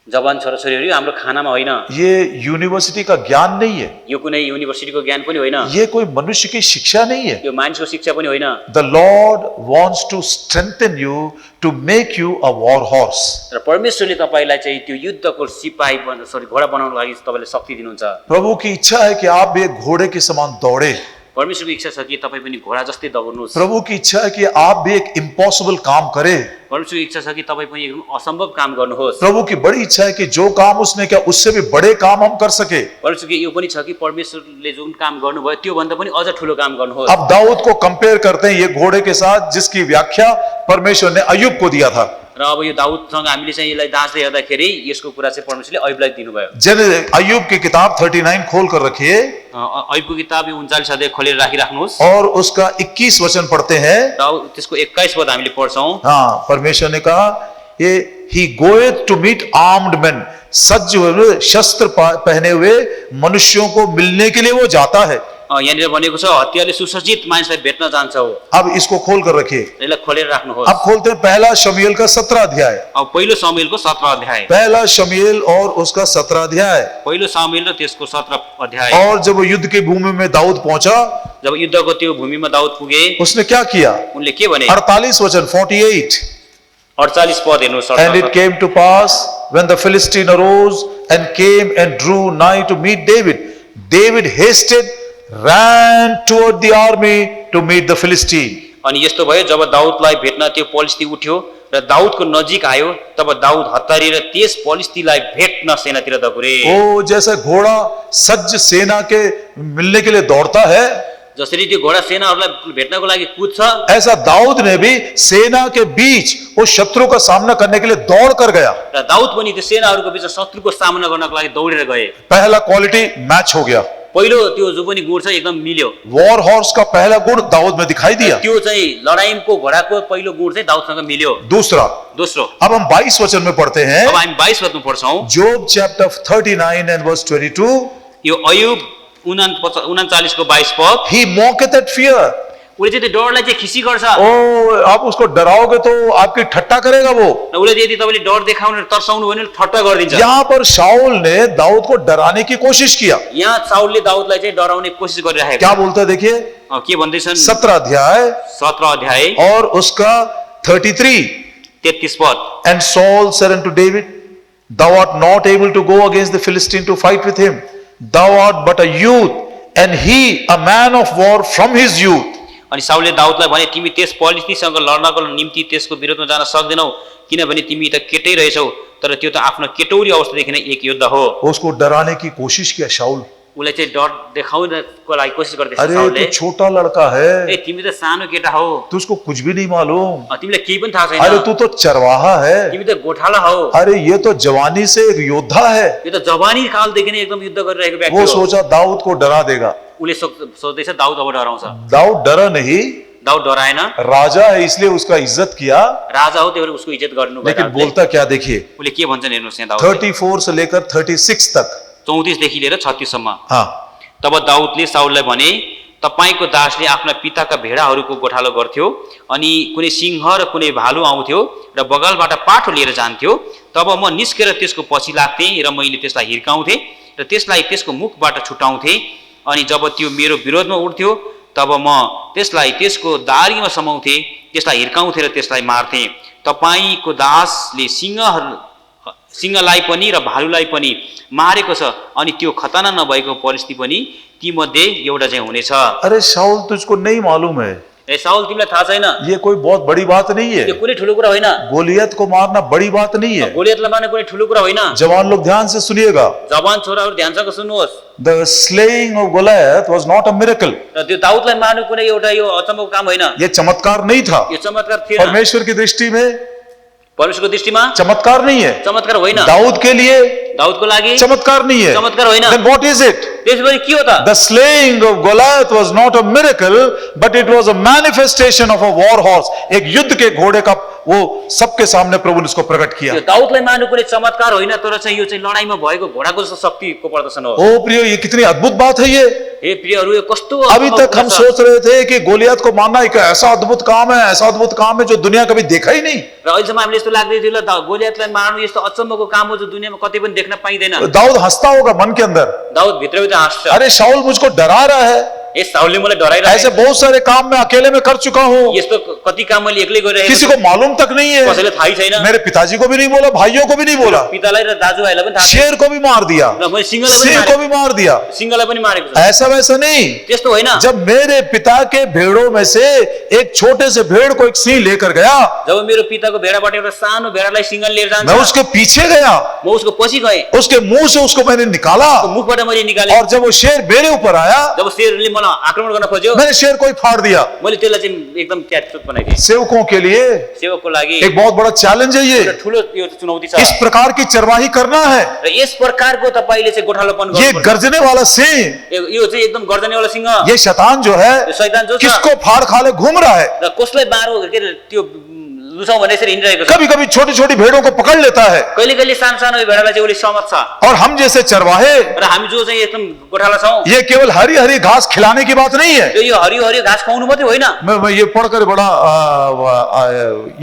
जवान छोराछोरीहरू हाम्रो खानामा होइन, ये यूनिवर्सिटी का ज्ञान नहीं है, यो कुनै युनिभर्सिटीको ज्ञान पनि होइन, ये कोई मनुष्य की शिक्षा नहीं है. यो मानिसको शिक्षा पनि होइन। The Lord wants to strengthen you to make you a war horse. र परमेश्वरले तपाईलाई चाहिँ त्यो युद्धको सिपाही घोडा बनाउनको लागि तपाईलाई शक्ति दिनुहुन्छ। प्रभु की इच्छा है कि आप भी एक घोड़े के समान दौड़े. परमेश्वरको इच्छा छ कि तपाईँ पनि घोडा जस्तै दौड्नुहोस्। प्रभु की इच्छा है कि आप भी एक इम्पॉसिबल काम करें. परमेश्वरको इच्छा छ कि तपाईँ पनि एकदम असम्भव काम गर्नुहोस्। प्रभु की बड़ी इच्छा है कि जो काम उसने किया उससे भी बड़े काम हम कर सके. परमेश्वरको यो पनि छ कि परमेश्वरले जुन काम गर्नुभयो त्यो भन्दा पनि अझ ठुलो काम गर्नुहोस्। अब दाऊद को कंपेयर करते हैं ये घोड़े के साथ जिसकी व्याख्या परमेश्वर ने अय्यूब को दिया था. र अब यो दाउदसँग हामीले चाहिँ यसलाई जाँच्दै हेर्दाखेरि यसको कुरा चाहिँ परमेश्वरले अयुबलाई दिनुभयो। जब अय्यूब की किताब 39 खोल कर रखिए अयुबको किताब 39 अध्याय खोलेर राखिराख्नुहोस् और उसका 21 वचन पढ़ते हैं. र त्यसको 21 पद हामीले पढ्छौँ। हाँ, परमेश्वर ने कहा ये he goeth to meet armed men, सज्ज हुए शस्त्र पहने हुए मनुष्यों को मिलने के लिए वो जाता है. यहाँनिर भनेको छ हतियारले सुसज्जित मानिसलाई भेट्न जान्छ हो। अब इसको खोल कर रखिए. यसलाई खोलेर राख्नुहोस्। अब खोलते हैं पहला शमूएल का 17 अध्याय. अब पहिलो सामुएलको 17 अध्याय। पहला शमूएल और उसका 17 अध्याय. पहिलो सामुएल र त्यसको 17 अध्याय। और जब वो युद्ध की भूमि में दाऊद पहुंचा, जब युद्धको त्यो भूमिमा दाऊद पुगे, उसने क्या किया? उनले के भने? 48 वचन 48. 48 पद हेर्नुहोस्। And it came to pass when the Philistine arose and came and drew nigh to meet David, David hasted, ran toward the army to meet the Philistine. अनि यस्तो भयो जब दाऊदलाई भेट्न त्यो पलिस्ती उठ्यो र दाऊदको नजिक आयो, तब दाऊद हतारिएर त्यस पलिस्तीलाई भेट्न सेनातिर दगुरे। ओ जैसे घोड़ा सज्ज सेना के मिलने के लिए दौड़ता है, जसरी त्यो घोडा सेनाहरूलाई भेट्नको लागि कुद्छ, ऐसा दाऊद ने भी सेना के बीच वो शत्रु का सामना करने के लिए दौड़ कर गया. र दाऊद पनि त्यो सेनाहरूको बीचमा शत्रुको सामना गर्नको लागि दौडेर गए। पहला क्वालिटी मैच हो गया. पहिलो त्यो जो पनि गुण छ एकदम मिल्यो। वॉर हॉर्स का पहला गुण दाऊद में दिखाई दिया. त्यो चाहिँ लडाईको घोडाको पहिलो गुण चाहिँ दाऊदसँग मिल्यो। दूसरा, दोस्रो, अब हम 22 वचन में पढ़ते हैं. अब हामी 22 पदमा पढ्छौँ। जोब चैप्टर 39 and verse 22. यो अयुब 39 को 22 पद। He mocketh at fear. उसले चाहिँ त्यो डरलाई चाहिँ खिसी गर्छ। ओ आप उसको डराओगे तो आपकी ठट्टा करेगा वो. र उसले यदि तपाईले डर देखाउनु तर्साउनु भने ठट्टा गरिदिन्छ। यहाँ पर शाऊल ने दाऊद को डराने की कोशिश किया. यहाँ साउलले दाऊदलाई चाहिँ डराउने कोसिस गरिरहेको। क्या बोलता है देखिए, के भन्दैछन्? 17 अध्याय 17 अध्याय और उसका 33. 33 पद। And Saul said unto David, Thou art not able to go against the Philistine to fight with him. Thou art but a youth, and he a man of war from his youth. अनि साउलले दाऊदलाई भने तिमी त्यस पलिस्तीसँग लड्नको निम्ति त्यसको विरोधमा जान सक्दैनौ, किनभने तिमी त केटै रहेछौ, तर तर त्यो त आफ्नो केटौरी अवस्थादेखि नै एक युद्ध हो। उसको डराने की कोशिश किया शाऊल। उसले चाहिँ डर देखाउनको लागि कोसिस गर्दैछ अरे साउलले। तू छोटा लड़का है, ए तिमी त सानो केटा हो, तुझको कुछ भी नहीं मालूम। तिमीलाई केही पनि थाहा अरे छैन, तू तो चरवाहा है। तिमी त गोठाला हो। अरे ये तो जवानी से एक योद्धा है। यो त जवानी कालदेखि नै एकदम युद्ध गरिरहेको व्यक्ति वो हो। सोचा दाऊद को डरा देगा। उसले सोच्दैछ दाउद अब डराउँछ। दाऊद डरा नहीं, दाउद डराएन, राजा है इसलिए उसका इज्जत किया। राजा हो त्यही भएर उसको इज्जत गर्नु भयो। लेकिन बोलता क्या देखिए, उसले के भन्छन् हेर्नुहोस् यहाँ दाउद 34 से लेकर 36 तक। 34 देखि लिएर 36 सम्म। हाँ, तब दाउदले साउललाई भने, तपाईको दासले आफ्ना पिताका भेडाहरूको गोठालो गर्थ्यो, अनि कुनै सिंह र कुनै भालु आउँथ्यो र बगलबाट पाठो लिएर जान्थ्यो, तब म निस्केर त्यसको पछि लाग्थेँ र मैले त्यसलाई हिर्काउँथेँ र त्यसलाई त्यसको मुखबाट छुटाउँथेँ, अनि जब त्यो मेरो विरोधमा उठ्थ्यो तब म त्यसलाई त्यसको दारीमा समाउँथेँ, त्यसलाई हिर्काउँथेँ र त्यसलाई मार्थेँ। तपाईको दासले सिंहलाई पनि र भालुलाई पनि मारेको छ, अनि त्यो खतना नभएको परिस्थिति पनि ती मध्ये एउटा चाहिँ हुनेछ। अरे शाऊल तुझको नहीं मालूम है, ए साउल तिमीलाई थाहा छैन, ये कोई बहुत बड़ी बात नहीं है। यो कुनै ठुलो कुरा होइन, गोलियत को मारना बड़ी बात नहीं है। गोलियतलाई मार्ने कुनै ठुलो कुरा होइन। जवान लोग ध्यान से सुनिएगा, जवान छोराहरू ध्यानसँग सुन्नुहोस्, the slaying of Goliath was not a miracle। र त्यो दाउदलाई मार्नु कुनै एउटा यो अचम्मको काम होइन, ये चमत्कार नहीं था। यो चमत्कार थिएन। परमेश्वर की दृष्टि में परमेश्वरको दृष्टिमा चमत्कार नहीं है। चमत्कार होइन। दाऊद के लिए दाउदको लागि चमत्कार नहीं है। चमत्कार होइन। Then what is it? त्यसपछि के हो त? The slaying of Goliath was not a miracle, but it was a manifestation of a war horse। एक युद्ध के घोड़े का वो सबके सामने प्रभु ने इसको प्रकट किया। यो दाउदलाई मार्नु कुनै चमत्कार होइन, तर चाहिँ यो चाहिँ लडाईमा भएको घोडाको जस्तो शक्तिको प्रदर्शन हो। ओ प्रियो, ये कितनी अद्भुत बात है ये। हे प्रियहरू, यो कस्तो अभी तक हम सोच रहे थे कि गोलियत को मारना एक ऐसा अद्भुत काम है, ऐसा अद्भुत काम है जो दुनिया कभी देखा ही नहीं। र अहिलेसम्म हामीले यस्तो लाग्दै थियो ल गोलियतलाई मार्नु यस्तो अचम्मको काम हो जो दुनियाँमा कतै पनि देख्न पाइँदैन। दाऊद हंसता होगा मन के अंदर, दाउद भित्रभित्र हाँस्छ, अरे शाऊल मुझको डरा रहा है, ए साउलले मलाई डराइरहेको ऐसे बहुत सारे काम मैं अकेले में कर चुका हूँ, यस्तो कति काम मैले एक्लै गरिरहेको किसी को मालूम तक नहीं है। कसैलाई थाहै छैन। मेरे पिताजी को भी नहीं बोला, भाइयों को भी नहीं बोला, पितालाई र दाजुभाइलाई पनि थाहा छैन। शेर को भी मार दिया, र मैले सिंह को भी मार दिया। सिंहलाई पनि मारेको छु। ऐसा वैसा नहीं, त्यस्तो होइन। जब मेरे पिता के भेड़ों में से एक छोटे से भेड़ को एक सिंह लेकर गया, जब मेरो पिताको भेडाबाट एउटा सानो भेडालाई सिंहले लिएर जान्छ, मैं उसके पीछे गया, म उसको पछि गएँ, उसके मुंह से उसको मैंने निकाला, मुखबाट मैले निकालेँ। और जब वो शेर मेरे ऊपर आया, जब शेरले मलाई आक्रमण गर्न खोज्यो, मैंने शेर को ही फाड़ दिया। मैले त्यसलाई चाहिँ एकदम क्याटचुट बनाइदिएँ। सेवकों के लिए सेवकको लागि एक बहुत बड़ा चैलेंज है ये। एउटा ठुलो यो चुनौती छ। इस प्रकार की चरवाही करना है, र यस प्रकारको तपाईले चाहिँ गोठालोपन ये गर्नुपर्छ। गर्जने वाला सिंह, यो चाहिँ एकदम गर्जनेवाला सिंह, ये शैतान जो है यो शैतान जो छ, किसको फाड़ खाले घूम रहा है। र कसलाई बारो के अरे त्यो लुसाउ भने यसरी हिँडिरहेको छ। कभी कभी छोटी छोटी भेड़ों को पकड़ लेता है, कहिले कहिले सानो सानो भेडालाई चाहिँ उसले समत्छ, और हम जैसे चरवाहे, र हामी जो चाहिँ एकदम गोठाला छौं, ये केवल हरी हरी घास खिलाने की बात नहीं है। यो हरियो हरियो घाँस खुवाउनु मात्रै होइन। मैं ये पढ़कर बड़ा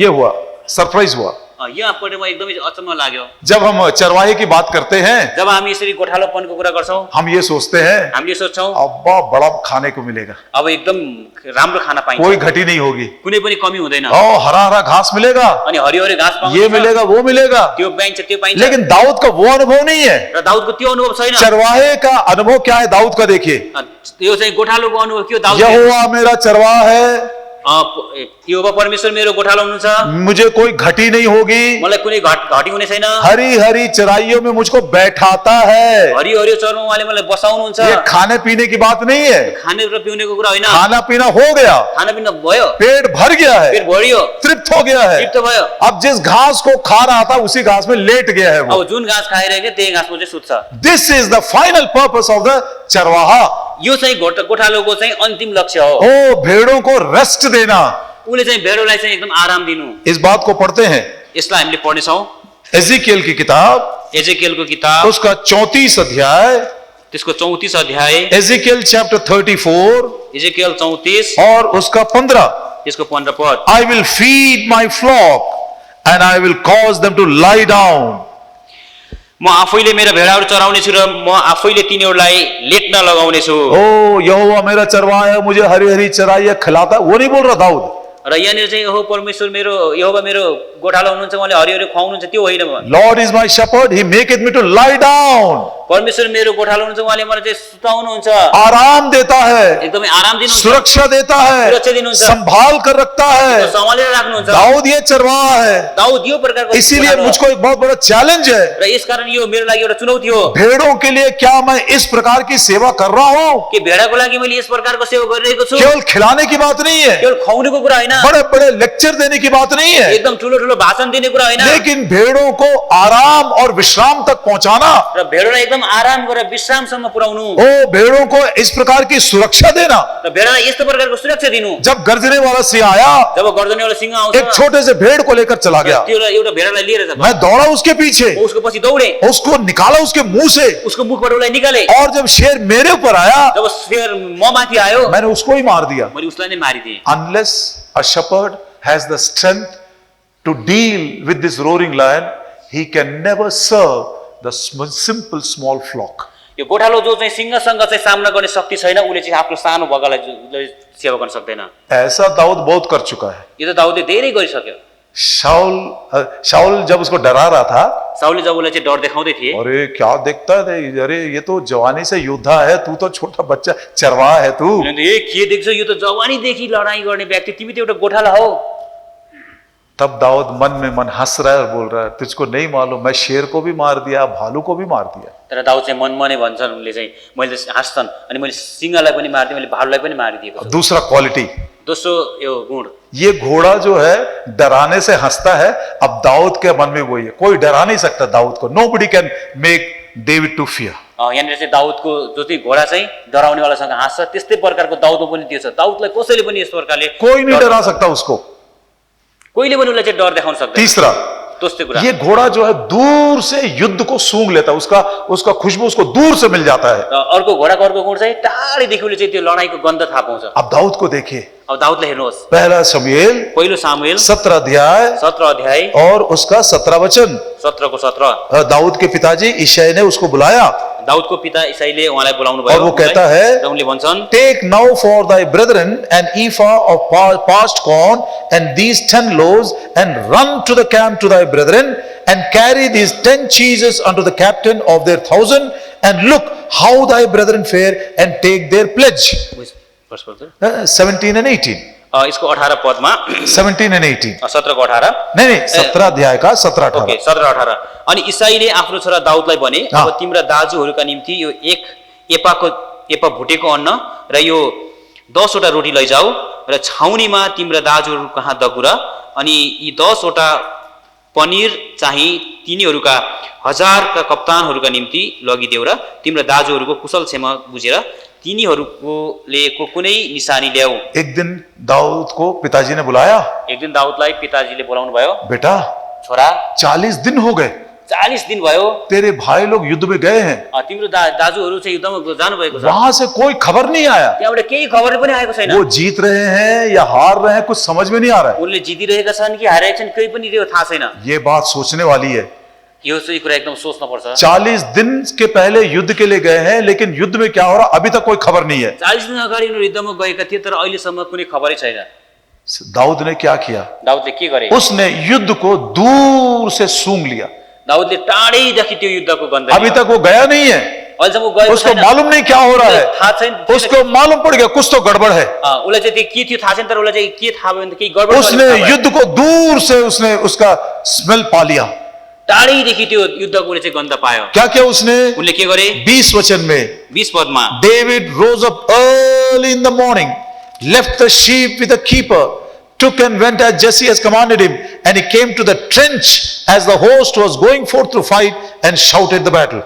ये हुआ, सरप्राइज हुआ यहाँ पढेर म एकदमै अचम्म लाग्यो। जब हम चरवाहे की बात करते हैं, जब हामी यसरी गोठालोपनको कुरा गर्छौं, हम ये सोचते हैं हामीले सोच्छौं अब्बा बड़ा खाने को मिलेगा, अब एकदम राम्रो खाना पाइन्छ, कोई घटी नहीं होगी, कुनै पनि कमी हुँदैन, ओ हरा हरा घास मिलेगा, अनि हरियो हरियो घाँस पाउँछ, ये मिलेगा वो मिलेगा। त्यो पाइन्छ त्यो पाइन्छ। लेकिन दाऊद का वो अनुभव नहीं है। र दाउदको त्यो अनुभव छैन। चरवाहे का अनुभव क्या है दाऊद का, देखिए, यो चाहिँ गोठालोको अनुभव के हो दाउद? यहोवा मेरा चरवाहा है, यहोवा परमेश्वर मेरो गोठालो हुनुहुन्छ, मुझे कोई घटी नहीं होगी, मलाई कुनै घटी हुने छैन, हरी हरी चराइयों में मुझको बैठाता है। हरियो हरियो चरमा उहाँले मलाई बसाउनुहुन्छ। ये खाने पीने की बात नहीं है, खाने र पिउनेको कुरा होइन, खाना पीना हो गया, खाना पिना भयो, पेट भर गया है, पेट भरियो, तृप्त हो गया है। तृप्त भयो। अब जिस घास को खा रहा था उसी घास में लेट गया है वो। अब जुन घाँस खाइरहेको त्यही घाँसमा चाहिँ सुत्छ। This is the final purpose of the चरवाहा। यो चाहिँ गोठालोको चाहिँ अन्तिम लक्ष्य हो। ओ भेड़ों को रेस्ट देना, उसले चाहिँ भेडोलाई चाहिँ एकदम आराम दिनु। इस बात को पढ़ते हैं यसलाई हामीले पढ्नेछौँ एजिकियल की किताब, एजेकियलको किताब, उसका 34 अध्याय, त्यसको 34 अध्याय, एजिकियल चैप्टर 34 एजेकियल 34 और उसका 15। त्यसको 15 पद। I will feed my flock and I will cause them to lie down। म आफैले मेरा भेडाहरू चराउने छु र म आफैले तिनीहरूलाई लेट्न लगाउने छु। ओ यहोवा मेरा चरवाहा है, मुझे हरी हरी चराइयां खिलाता, वो नहीं बोल रहा दाऊद। र यहाँनिर चाहिँ यहोवा परमेश्वर मेरो, यहोवा मेरो गोठालो हुनुहुन्छ, उहाँले हरियो हरियो खुवाउनुहुन्छ, त्यो होइन। Lord is my shepherd, he maketh me to lie down परमेश्वर मेरो गोठालो हुनुहुन्छ, उहाँले मलाई चाहिँ सुताउनुहुन्छ, आराम देता है, एकदमै आराम दिनुहुन्छ, सुरक्षा देता है, सुरक्षा दिनुहुन्छ, संभाल कर रखता है। सम्हालेर राख्नुहुन्छ। दाऊद ये चरवाहा है, दाऊद यो प्रकारको इसीलिए गोठालो हो। मुझको एक बहुत बड़ा चैलेंज है, र यसकारण यो मेरो लागि एउटा चुनौती हो भेड़ों के लिए क्या मैं इस प्रकार की सेवा कर रहा हूं? कि भेडाको लागि मैले यस प्रकारको सेवा गरिरहेको छु। केवल खिलाने की बात नहीं है, केवल खुवाउनेको कुरा होइन, बड़े बड़े लेक्चर देने की बात नहीं है, एकदम ठुलो ठुलो भाषण दिने कुरा होइन, लेकिन भेड़ों को आराम और विश्राम तक पहुंचाना, र भेडालाई एकदम आराम गरेर विश्रामसम्म पुर्याउनु, ओ भेड़ों को इस प्रकार की सुरक्षा देना। र भेडालाई यस्तो प्रकारको सुरक्षा दिनु। जब गर्जने वाला सिंह आया, जब गर्जनेवाला सिंह आउँछ, एक छोटे से भेड़ को लेकर चला गया, त्यो एउटा भेडालाई लिएर जान्छ, मैं दौड़ा उसके पीछे, उसको पछि दौडे, उसको निकाला उसके मुंह से, उसको मुखबाट उसलाई निकाले। और जब शेर मेरे ऊपर आया, जब शेर म माथि आयो, मैंने उसको ही मार दिया। मैले उसलाई नै मारिदिएँ। Unless a shepherd has the strength to deal with this roaring lion, he can never serve the simple small flock. यो गोठालो जो चाहिँ सिंहसँग चाहिँ सामना गर्ने शक्ति छैन, उसले चाहिँ आफ्नो सानो बगालाई सेवा गर्न सक्दैन। ऐसा दाऊद बहुत कर चुका है। यो त दाउदले धेरै गरिसक्यो। शाऊल जब उसको डरा रहा था, साउलले जब उसलाई चाहिँ डर देखाउँदै थिए, अरे क्या देखता है, अरे ये तो जवानी से योद्धा है, तू तो छोटा बच्चा चरवाहा है तू। ए के देख्छ, यो त जवानीदेखि लडाई गर्ने व्यक्ति, तिमी त एउटा गोठाला हो। तब दाऊद मन में मन हंस रहा है और बोल रहा है, तुझको नहीं मालूम मैं शेर को भी मार दिया, भालू को भी मार दिया। तर दाउद चाहिँ मनमा नै भन्छन्, उनले चाहिँ मैले हाँस्छन्, अनि मैले सिंहलाई पनि मारिदिएँ, मैले भालुलाई पनि मारिदिएको छु। दूसरा क्वालिटी, दोस्रो यो गुण, ये घोड़ा जो है डराने से हंसता है। अब दाऊद के मन में वही है, कोई डरा नहीं सकता दाऊद को। Nobody can make David to fear. यहाँनिर चाहिँ दाउदको जो चाहिँ घोडा चाहिँ डराउनेवालासँग हाँस्छ, त्यस्तै प्रकारको दाउदको पनि त्यो छ। दाउदलाई कसैले पनि यस प्रकारले कोई नहीं डरा सकता उसको। कोहीले पनि उसलाई चाहिँ डर देखाउन सक्दैन। तीसरा, दोस्रो कुरा, ये घोड़ा जो है दूर से युद्ध को सूंघ लेता है, उसका खुशबू उसको दूर से मिल जाता है। र अर्को घोडाको अर्को गुण चाहिँ टाढीदेखि उसले चाहिँ त्यो लडाईको गन्ध थाहा पाउँछ। अब दाऊद को देखिए, अब दाउदलाई हेर्नुहोस्, पहला शमूएल पहिलो सामुएल 17 अध्याय 17 अध्याय और उसका 17 वचन। 17 को 17। दाऊद के पिताजी इशाई ने उसको बुलाया दाउदको पिता इसाईले उहाँलाई बोलाउनु और भयो, वो कहता है, र उनले भन्छन्, Take now for thy brethren an ephah of parched corn and these 10 loaves, and run to the camp to thy brethren, and carry these 10 cheeses unto the captain of their 1,000, and look how thy brethren fare, and take their pledge. 17 and 18. यसको 18 Padma 17 and 18. 17 को 18, नहीं 17 अध्याय का 17 okay 18. 17 18। अनि इसाईले आफ्नो छोरा दाउदलाई भने, अब तिम्रा दाजुहरूका निम्ति यो एक एपा भुटेको अन्न र यो 10 वटा रोटी लैजाऊ, र छाउनीमा तिम्रा दाजुहरू कहाँ दगुर, अनि यी 10 वटा पनिर चाहिँ तिनीहरूका 1000 का कप्तानहरूका निम्ति लगिदेऊ, र तिम्रा दाजुहरूको कुशल क्षेम बुझेर तिनीहरूकोले कुनै निशानी ल्याऊ। एक दिन दाऊद को पिताजी ने बुलाया, एक दिन दाउदलाई पिताजीले बोलाउनु भयो, बेटा छोरा 40 दिन हो गए, 40 दिन भयो, तेरे भाई लोग युद्ध में गए हैं, तिम्रो दाजुहरू चाहिँ युद्धमा जानुभएको छ, वहां से कोई खबर नहीं आया, त्यहाँबाट केही खबर पनि आएको छैन। वो जीत रहे हैं या हार रहे हैं कुछ समझ में नहीं आ रहा है। उनले जितिरहेका छन् कि हारेका छन् केही पनि त्यो थाहा छैन। ये बात सोचने वाली है। यो चाहिँ कुरा एकदम सोच्न पर्छ। 40 दिन के पहले युद्ध के लिए गए हैं, लेकिन युद्ध में क्या हो रहा अभी तक कोई खबर नहीं है। 40 दिन अगाडि उनीहरू युद्धमा गएका थिए, तर अहिलेसम्म कुनै खबरै छैन। दाऊद ने क्या किया, दाउदले के गरे, उसने युद्ध को दूर से सूंघ लिया। दाउदले टाढैदेखि त्यो युद्धको गन्ध अभी तक वो गया नहीं है, अहिलेसम्म गएको उसको छैन, मालूम नहीं क्या हो रहा थाहा है, छैन। उसको मालूम पड़ गया कुछ तो गड़बड़ है। उसलाई चाहिँ त्यो के थियो थाहा छैन, तर उसलाई चाहिँ के थाहा भयो भने केही गडबड उसने युद्ध को दूर से उसने उसका स्मेल पा लिया। टाढैदेखि त्यो युद्धको उसले चाहिँ गन्ध पायो। क्या क्या उसने, उनले के गरे, 20 वचन में 20 Padma, David rose up early in the morning, left the sheep with the keeper, took and went as Jesse has commanded him, and he came to the trench as the host was going forth to fight, and shouted the battle.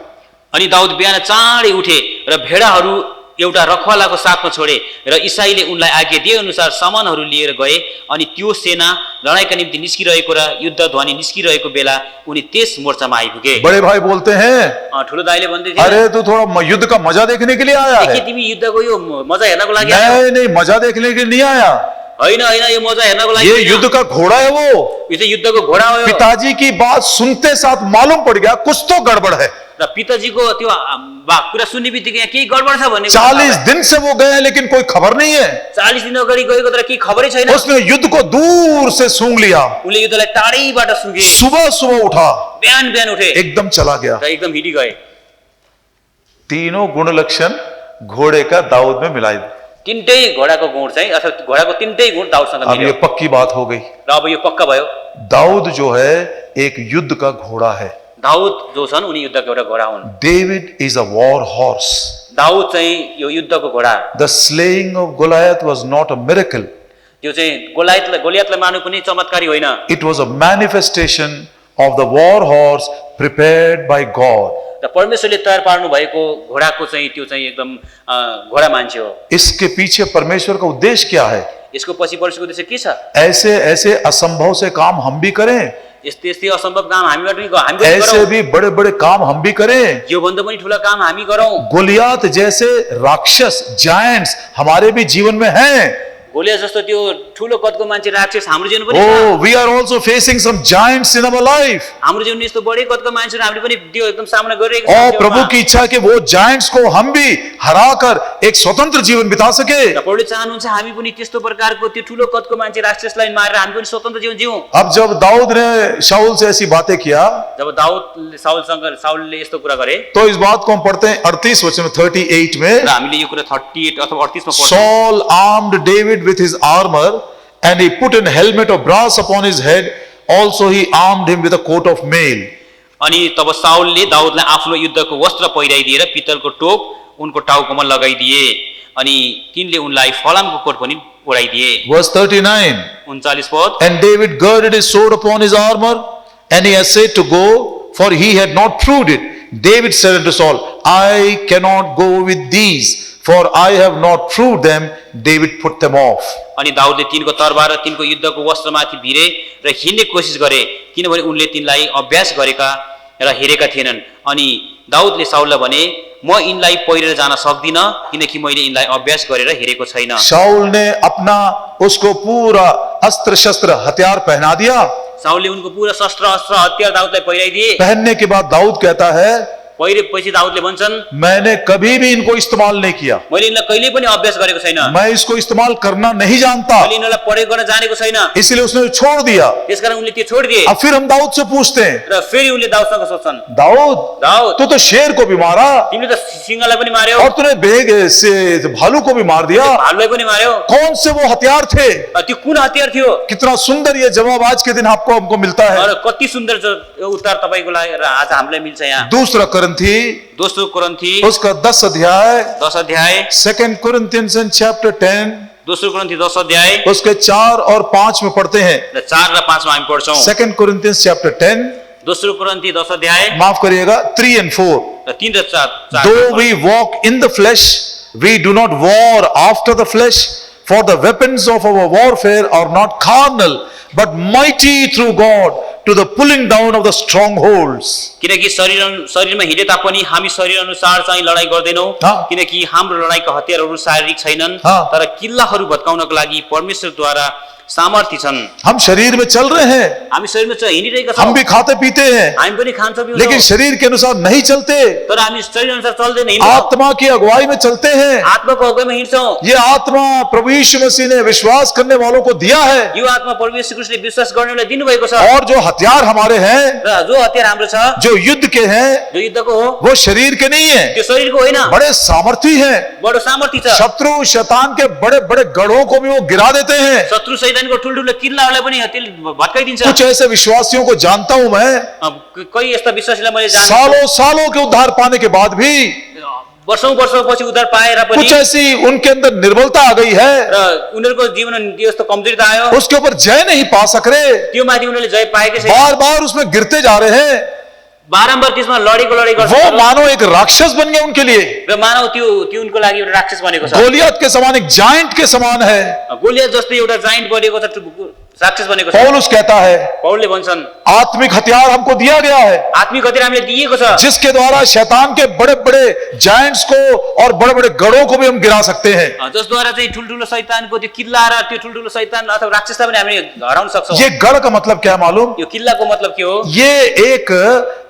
अनि दाउद बिहान चाँडै उठे र भेडाहरू एउटा रखवालाको साथमा छोडे, र इसाईले उनलाई आज्ञा दिए अनुसार सामानहरू लिएर गए, अनि त्यो सेना लडाईका निम्ति निस्किरहेको र युद्ध ध्वनि निस्किरहेको बेला उनी त्यस मोर्चामा आइपुगे। बड़े भाई बोलते हैं, ठुलो दाइले भन्दै थिए, अरे तू थोड़ा युद्ध का मजा देखने के लिए आया के है। तिमी युद्धको यो मजा हेर्नको लागि आयौ? नहीं नहीं, मजा देखने के लिए नहीं आया, होइन होइन, यो मजा हेर्नको लागि ये होइन। युद्ध का घोड़ा है। वो यो चाहिँ युद्धको घोडा हो। पिताजी की बात सुनते साथ मालूम पड़ गया कुछ तो गड़बड़ है। र पिताजीको त्यो कुरा सुन्ने बित्तिकै यहाँ केही गडबड छ भन्ने 40 दिन से वो गए हैं, लेकिन कोई खबर नहीं है। 40 दिन अगाडि गएको तर केही खबरै छैन। उसने युद्ध को दूर से सूंघ लिया, उनले युद्धलाई टाढैबाट सुँगे, सुबह सुबह उठा, बिहान बिहान उठे एकदम चला गया। र एकदम हिँडी गए। तीनों गुण लक्षण घोड़े का दाऊद में मिलाई दी। तिनटै घोडाको गुण चाहिँ अथवा घोडाको तिनटै गुण दाउदसँग अब ये मिल्यो। पक्की बात हो गई। र अब यो पक्का भयो, दाऊद जो है एक युद्ध का घोड़ा है। दाउद जो छन् उनी युद्धको एउटा घोडा हुन्। David is a war horse. दाउद चाहिँ यो युद्धको घोडा। The slaying of Goliath was not a miracle. त्यो चाहिँ गोलियतलाई मार्नु पनि चमत्कारी होइन। It was a manifestation of the war horse prepared by God. र परमेश्वरले तयार पार्नु भएको घोडाको चाहिँ त्यो चाहिँ एकदम घोडा मान्छे हो। इसके पीछे परमेश्वर का उद्देश्य क्या है? यसको पछि परमेश्वरको उद्देश्य के छ? ऐसे ऐसे असंभव से काम हम भी करें, यस्तै यस्तै असम्भव काम हामीबाट पनि ऐसे भी बड़े बड़े काम हम भी करें। यो भन्दा पनि ठुला काम हामी गरौँ। गोलियात जैसे राक्षस जायंट्स हमारे भी जीवन में हैं। गोलियत जस्तो त्यो ठुलो कदको मान्छे राक्षस हाम्रो जीवन पनि Oh, we are also facing some giants in our life. हाम्रो जीवन यस्तो बढे कदको मान्छेहरू हामीले पनि त्यो एकदम सामना गरिरहेको और छौँ। प्रभु की इच्छा है कि वो जायंट्स को हम भी हराकर एक स्वतंत्र जीवन बिता सके। र प्रभुले चाहनुहुन्छ हामी पनि त्यस्तो प्रकारको त्यो ठुलो कदको मान्छे राक्षसलाई मारेर हामी पनि स्वतन्त्र जीवन जिउँ। अब जब दाऊद ने शाऊल से ऐसी बातें किया जब दाउदले साउलले यस्तो कुरा गरे तो इस बात को हम पढ़ते हैं 38 वचन 38 में। र हामीले यो कुरा 38 अथवा 38 मा पढ्छौँ। Saul armed David with his armor and he put an helmet of brass upon his head. Also he armed him with a coat of mail. अनि तब साउलले दाउदलाई आफ्नो युद्धको वस्त्र पहिराइदिएर पित्तलको टोप उनको टाउकोमा लगाइदिए अनि तिनले उनलाई फलामको कोट पनि ओढाइदिए। Verse 39. 39 पद। And David girded his sword upon his armor, and he essayed to go, for he had not proved it. David said unto Saul, I cannot go with these, for I have not proved them. David put them off. अनि दाउदले तिनको तरबार र तिनको युद्धको वस्त्रमाथि भिरे र हिँड्ने कोसिस गरे, किनभने उनले तिनलाई अभ्यास गरेका र हेरेका थिएनन्। अनि दाउदले साउललाई भने, म यिनलाई पहिरेर जान सक्दिन, किनकि मैले यिनलाई अभ्यास गरेर हेरेको छैन। शाऊल ने अपना उसको पूरा अस्त्र शस्त्र हथियार पहना दिया। साउलले उनको पूरा शस्त्र अस्त्र हतियार दाउदलाई पहिराइदिए। पहनने के बाद दाऊद कहता है, पहिरेपछि दाउदले भन्छन्, मैंने कभी भी इनको इस्तेमाल नहीं किया। मैले यिनलाई कहिले पनि अभ्यास गरेको छैन। मैं इसको इस्तेमाल करना नहीं जानता। मैले यिनलाई प्रयोग गर्न जानेको छैन। इसलिए उसने छोड़ दिया। त्यसकारण उनले त्यो छोडिदिए। अब फिर हम दाऊद से पूछते हैं, र फेरि उनले दाउदसँग सोध्छन्, दाऊद दाउद तू तो शेर को भी मारा तिमीले त सिंहलाई पनि मार्यौ, और तूने बेग से भालू को भी मार दिया। भालुलाई पनि मार्यौ। कौन से वो हथियार थे? त्यो कुन हतियार थियो? कितना सुंदर ये जवाब आज के दिन आपको हमको मिलता है। र कति सुन्दर उत्तर तपाईको लागि र आज हामीलाई मिल्छ यहाँ। दूसरा करन्थी दोस्रो कोरिन्थी उसका 10 अध्याय 10 अध्याय, सेकंड कोरिन्थियंस चैप्टर 10 दोस्रो कोरिन्थी 10 अध्याय उसके 4 और 5 में पढ़ते हैं। र 4 र 5 मा हामी पढ्छौं। सेकंड कोरिन्थियंस चैप्टर 10 दोस्रो कोरिन्थी 10 अध्याय माफ करिएगा 3 and 4। Raw 3 raw 4। Though we walk in the flesh, we do not war after the flesh, for the weapons of our warfare are not carnal, but mighty through God to the pulling down of the strongholds. किनकि शरीरमा हिँडे तापनि हामी शरीर अनुसार चाहिँ लडाई गर्दैनौं, किनकि हाम्रो लडाईका हतियारहरू शारीरिक छैनन्, तर किल्लाहरू भत्काउनको लागि परमेश्वरद्वारा सामर्थ्य छन्। हम शरीर में चल रहे हैं, हामी शरीरमा हिँडिरहेका छौं, हम भी खाते पीते हैं, हामी पनि खान्छौं पिउँछौं, लेकिन शरीर के अनुसार नहीं चलते, तर हामी शरीर अनुसार चल्दैन, हिँड्छौं, आत्मा की अगुवाई में चलते हैं। आत्माको अगुवाईमा हिँड्छौं। ये आत्मा प्रभु यीशु मसीह ने विश्वास करने वालों को दिया है। यो आत्मा परमेश्वर यीशु ख्रीष्टले विश्वास गर्नेलाई दिनुभएको छ। और जो हथियार हमारे हैं, र जो हतियार हाम्रो छ, जो युद्ध के हैं, जो युद्धको हो, वो शरीर के नहीं है, त्यो शरीरको होइन, बड़े सामर्थी हैं। बडो सामर्थ्य छ। शत्रु शैतान के बड़े बड़े गढ़ों को भी वो गिरा देते हैं। शत्रु शैतानको ठुलठुलो किल्लाहरूलाई पनि त्यसले भत्काइदिन्छ। कुछ ऐसे विश्वासियों को जानता हूं मैं, कोही यस्ता विश्वासीलाई मैले जानेको, सालों सालों के उद्धार पाने के बाद भी वर्षौं पछि उद्धार पाएर पनि कुछ ऐसी उनके अंदर निर्बलता आ गई है, र उनीहरूको जीवनमा यस्तो कमजोरिता आयो, उसके ऊपर जय नहीं पा सक रहे, त्यो माथि उनीहरूले जय पाएकै छैन, बार बार उसमें गिरते जा रहे हैं। बारम्बार त्यसमा लडेको गर्छ, वो मानो एक राक्षस बन गया उनके लिए। र मानव त्यो उनको लागि एउटा राक्षस बनेको छ। गोलियत के समान एक जायंट के समान है। गोलियत जस्तै एउटा जायन्ट बनेको छ, राक्षस बनेको छ। पौलुस कहता है, पौलले भन्छन्, आत्मिक हथियार हमको दिया गया है, आत्मिक हतियार हामीले दिएको छ, जिसके द्वारा शैतान के बड़े बड़े जायंट्स को और बड़े बड़े गढ़ों को भी हम गिरा सकते हैं। जसद्वारा चाहिँ ठुलठुलो शैतानको त्यो किल्ला र त्यो ठुलठुलो शैतान अथवा राक्षसलाई पनि हामीले हराउन सक्छौं। ये गढ़ का मतलब क्या मालूम? यो किल्लाको मतलब के हो? ये एक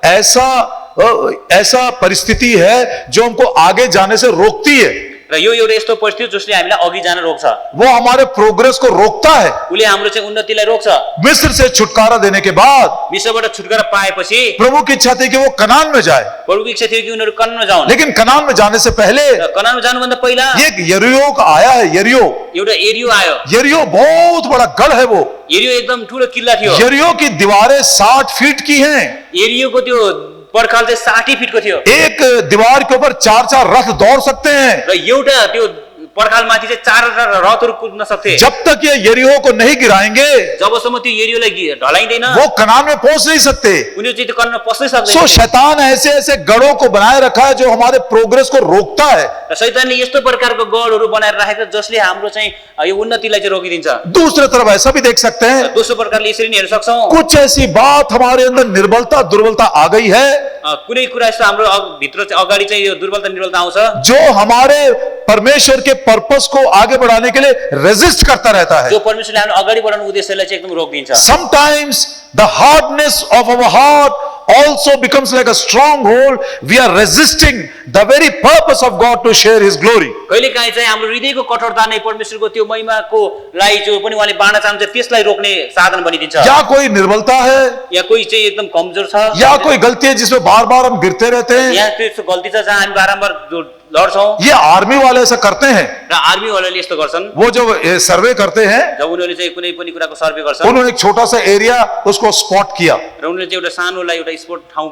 ऐसा परिस्थिति है जो हमको आगे जाने से रोकती है। र यो एउटा यस्तो परिस्थिति हो जसले हामीलाई अघि जान रोक्छ। वो हमारे प्रोग्रेस को रोकता है। उसले हाम्रो चाहिँ उन्नतिलाई रोक्छ। मिस्र से छुटकारा देने के बाद मिस्रबाट छुटकारा पाएपछि प्रभु की इच्छा थी कि वो कनान में जाए, प्रभुको इच्छा थियो कि उनीहरू कनानमा जाउन्। लेकिन कनान में जाने से पहले र कनानमा जानुभन्दा पहिला एक यरीहो का आया है। यरीहो एउटा एरियो आयो। यरीहो बहुत बड़ा गढ़ है। वो एरियो एकदम ठुलो किल्ला थियो। यरीहो की दीवारें 60 फीट की हैं। एरियोको त्यो पर्खाल चाहिँ 60 फिटको थियो एक दीवार के ऊपर 4-4 रथ दौड़ सकते हैं। र एउटा त्यो पर्खालमाथि चाहिँ 4 रथहरू कुद्न सक्थे। जब तक ये यरीहो को नहीं गिराएंगे जबसम्म त्यो एरियोलाई ढलाइँदैन वो कनान में पहुंच नहीं सकते। उनीहरू चाहिँ त्यो कनानमा पस्नै सक्दैन। सो शैतान ऐसे ऐसे गढ़ों को बनाए रखा है जो हमारे प्रोग्रेस को रोकता है। र शैतानले यस्तो प्रकारको गढहरू बनाएर राखेको जसले हाम्रो चाहिँ यो उन्नतिलाई चाहिँ रोकिदिन्छ। दूसरी तरफ ऐसा भी देख सकते हैं, दोस्रो प्रकारले यसरी नि हेर्न सक्छौं, कुछ ऐसी बात हमारे अंदर निर्बलता दुर्बलता आ गई है कुनै कुरा यस्तो हाम्रो भित्र चाहिँ अगाडि चाहिँ यो दुर्बलता निर्बलता आउँछ जो हमारे परमेश्वर के पर्पस को आगे बढ़ाने के लिए रेजिस्ट करता रहता है। जो परमेश्वरले हाम्रो अगाडि बढाउनु उद्देश्यलाई चाहिँ एकदम रोकिदिन्छ। Sometimes the hardness of our heart also becomes like a stronghold. We are resisting the very purpose of God to share His glory. कहिलेकाहीँ चाहिँ हाम्रो हृदयको कठोरता नै परमेश्वरको त्यो महिमाको लागि जो पनि उहाँले बाँड्न चाहन्छ त्यसलाई रोक्ने साधन बनिदिन्छ। या कोई निर्बलता है, या कोही चाहिँ एकदम कमजोर छ, या कोई गलती है जिसमें बार बार हम गिरते रहते हैं। यहाँ त्यस्तो गल्ती छ जहाँ हामी बारम्बार लड्छौं। ये आर्मी वाले ऐसा करते हैं। र आर्मी वालाले यस्तो गर्छन्। वो जो सर्वे करते हैं, जब उनीहरूले चाहिँ कुनै पनि कुराको सर्वे गर्छन्, उन्होंने एक छोटा सा एरिया उसको स्पॉट किया र उनीहरूले चाहिँ एउटा सानोलाई एउटा स्पोर्ट ठाउँ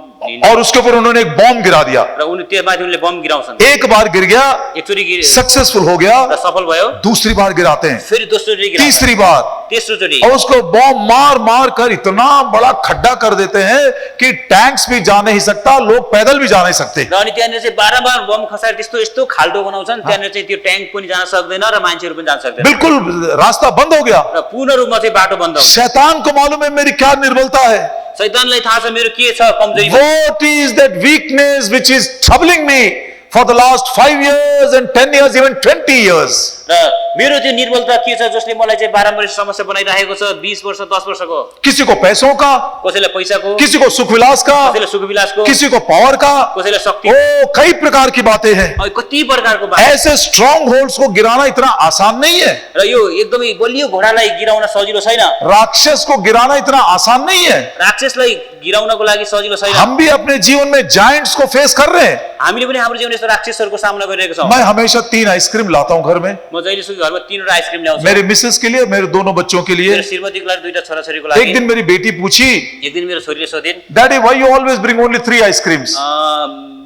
और उसके ऊपर उन्होंने एक बॉम्ब गिरा दिया। र उनी त्यसमाथि उनले बम गिराउँछन्। एक बार गिर गया, एकचोटि सक्सेसफुल हो गया, र सफल भयो, दूसरी बार गिराते हैं, फेरि दोस्रोचोटि गिराउँछन्, तीसरी बार, तेस्रोचोटि, और उसको बॉम्ब मार मार कर इतना बड़ा खड्डा कर देते हैं कि टैंक्स भी जा नहीं सकता, लोग पैदल भी जा नहीं सकते। र अनि त्यहाँनिर चाहिँ बारम्बार बम खसाएर त्यस्तो यस्तो खाल्डो बनाउँछन्, त्यहाँनिर चाहिँ त्यो ट्याङ्क पनि जान सक्दैन र मान्छेहरू पनि जान सक्दैन। बिल्कुल रास्ता बंद हो गया। र पूर्ण रूपमा चाहिँ बाटो बन्द हो। शैतान को मालूम है मेरी क्या निर्बलता है। शैतानलाई थाहा छ मेरो के छ कमजोरी। What is that weakness which is troubling me for the last 5 years and 10 years, even 20 years? र मेरो त्यो निर्बलता के छ जसले मलाई चाहिँ बारम्बार समस्या बनाइरहेको छ 20 वर्ष 10 वर्षको। किसी को पैसों का, कसैलाई पैसाको, किसी को सुख विलास का, कसैलाई सुख विलासको, किसी को पावर का, कसैलाई शक्ति, ओ कई प्रकार की बातें हैं। अनि कति प्रकारको बात। ऐसे स्ट्रॉन्ग होल्ड्स को गिराना इतना आसान नहीं है। र यो एकदमै बलियो घोडालाई गिराउन सजिलो छैन। राक्षस को गिराना इतना आसान नहीं है। राक्षसलाई गिराउनको लागि सजिलो छैन। हम भी अपने जीवन में जायंट्स को फेस कर रहे हैं। हामीले पनि हाम्रो जीवनमा यस्तो राक्षसहरूको सामना गरिरहेको छौं। मैं हमेशा 3 आइसक्रीम लाता हूं घर में, म जहिलेसुकै घरमा 3 आइसक्रिम ल्याउँछु। मेरे मिसेस के लिए, मेरे दोनों बच्चों के लिए। मेरो श्रीमतीको लागि 2टा छोराछोरीको लागि। एक दिन मेरी बेटी पूछी, एक दिन मेरो छोरीले सोधिन्, daddy why you always bring only 3 ice creams?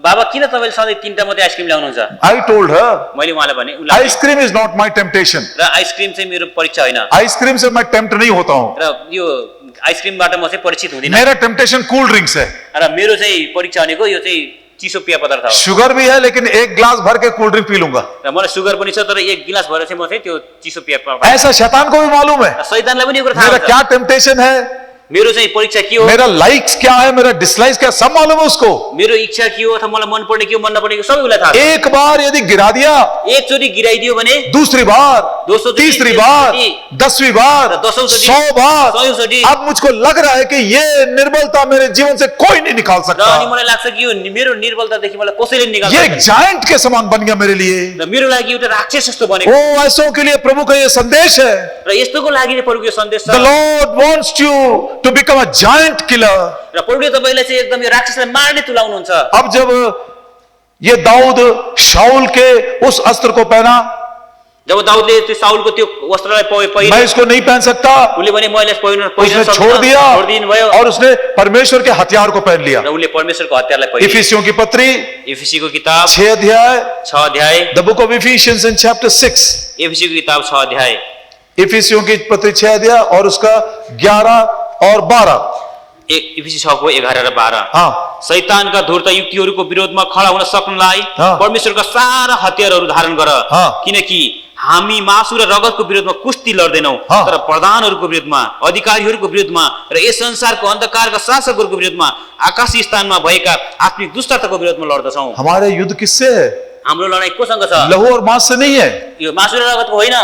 बाबा किन तपाईले सधैँ 3टा मात्रै आइसक्रिम ल्याउनुहुन्छ? आई टोल्ड हर, मैले उहाँलाई भने उलाई ice cream is not my temptation. र आइसक्रिम चाहिँ मेरो परीक्षा होइन। आइसक्रीम से मैं टेम्प्ट नहीं होता हूं। र यो आइसक्रिमबाट म चाहिँ परिचित हुँदिन। मेरा टेम्पटेशन कूल ड्रिंक्स है। र मेरो चाहिँ परीक्षा भनेको यो चाहिँ चिसो पेय पदार्थ हो। शुगर भी है लेकिन एक ग्लास भर के कूल ड्रिंक पी लूंगा। र मलाई सुगर पनि छ तर एक गिलास भएर चाहिँ म चाहिँ त्यो चिसो पेय पदार्थ। ऐसा शैतान को भी मालूम है शैतानलाई पनि यो कुरा थाहा मेरा छ। क्या टेम्पटेशन है, मेरो चाहिँ परीक्षा के हो, मेरा लाइक्स क्या है, मेरा डिसलाइक्स क्या, सब मालूम है उसको। मेरो इच्छा के हो अथवा मलाई मन पर्ने के हो मन नपर्ने के हो सबै उसलाई थाहा छ। एक बार यदि गिरा दिया, एकचोटि गिराइदियो भने, दूसरी बार, दोस्रो चोटि, तीसरी बार, तेस्रो चोटि, 10वीं बार, दसौं चोटि, 100 बार, 100औं चोटि, अब मुझको लग रहा है कि ये निर्बलता मेरे जीवन से कोई नहीं निकाल र सकता। अनि मलाई लाग्छ कि यो मेरो निर्बलतादेखि मलाई कसैले निकाल्न ये एक सक्दैन। जायंट के समान बन गया मेरे लिए। र मेरो लागि एउटा राक्षस जस्तो बनेको। ओ ऐसों के लिए प्रभु का ये संदेश है। र यस्तोको लागि नै प्रभुको यो सन्देश छ। The Lord wants you to become a giant killer. र प्रभुले तपाईलाई चाहिँ एकदम यो राक्षसलाई मार्ने तुलाउनुहुन्छ। अब जब ये दाऊद शाऊल के उस अस्त्र को पहना, जब दाऊदले त्यो साउलको त्यो वस्त्रलाई पहिरे, मैं इसको नहीं पहन सकता, उनले भने मैले पहिर्न उसने सक्दिनँ, छोड़ दिया छोडिदिनु भयो और उसने परमेश्वर के हथियार को पहन लिया। र उनले परमेश्वरको हतियारलाई पहिरे। इफिसियों की पत्री एफिसीको किताब 6 अध्याय, 6 अध्याय, the book of efficiency in chapter 6, एफिसीको किताब 6 अध्याय, इफिसियों की पत्री 6 अध्याय और उसका 11 और 12। एफिसी 6को 11 र 12। हाँ, शैतानका धूर्त युक्तिहरूको विरोधमा खडा हुन सक्नलाई हाँ। परमेश्वरका सारा हतियारहरू धारण गर, हाँ। किनकि हामी मासु र रगतको विरोधमा कुस्ती लड्दैनौं, हाँ। तर प्रधानहरूको विरोधमा, अधिकारीहरूको विरोधमा र यस संसारको अन्धकारका शासकहरूको विरोधमा, आकाशी स्थानमा भएका आत्मिक दुष्टताको विरोधमा लड्दछौं। हमारे युद्ध किससे है? हाम्रो लडाई कोसँग छ? लहू और मांस से नहीं है। यो मासु र रगतको होइन।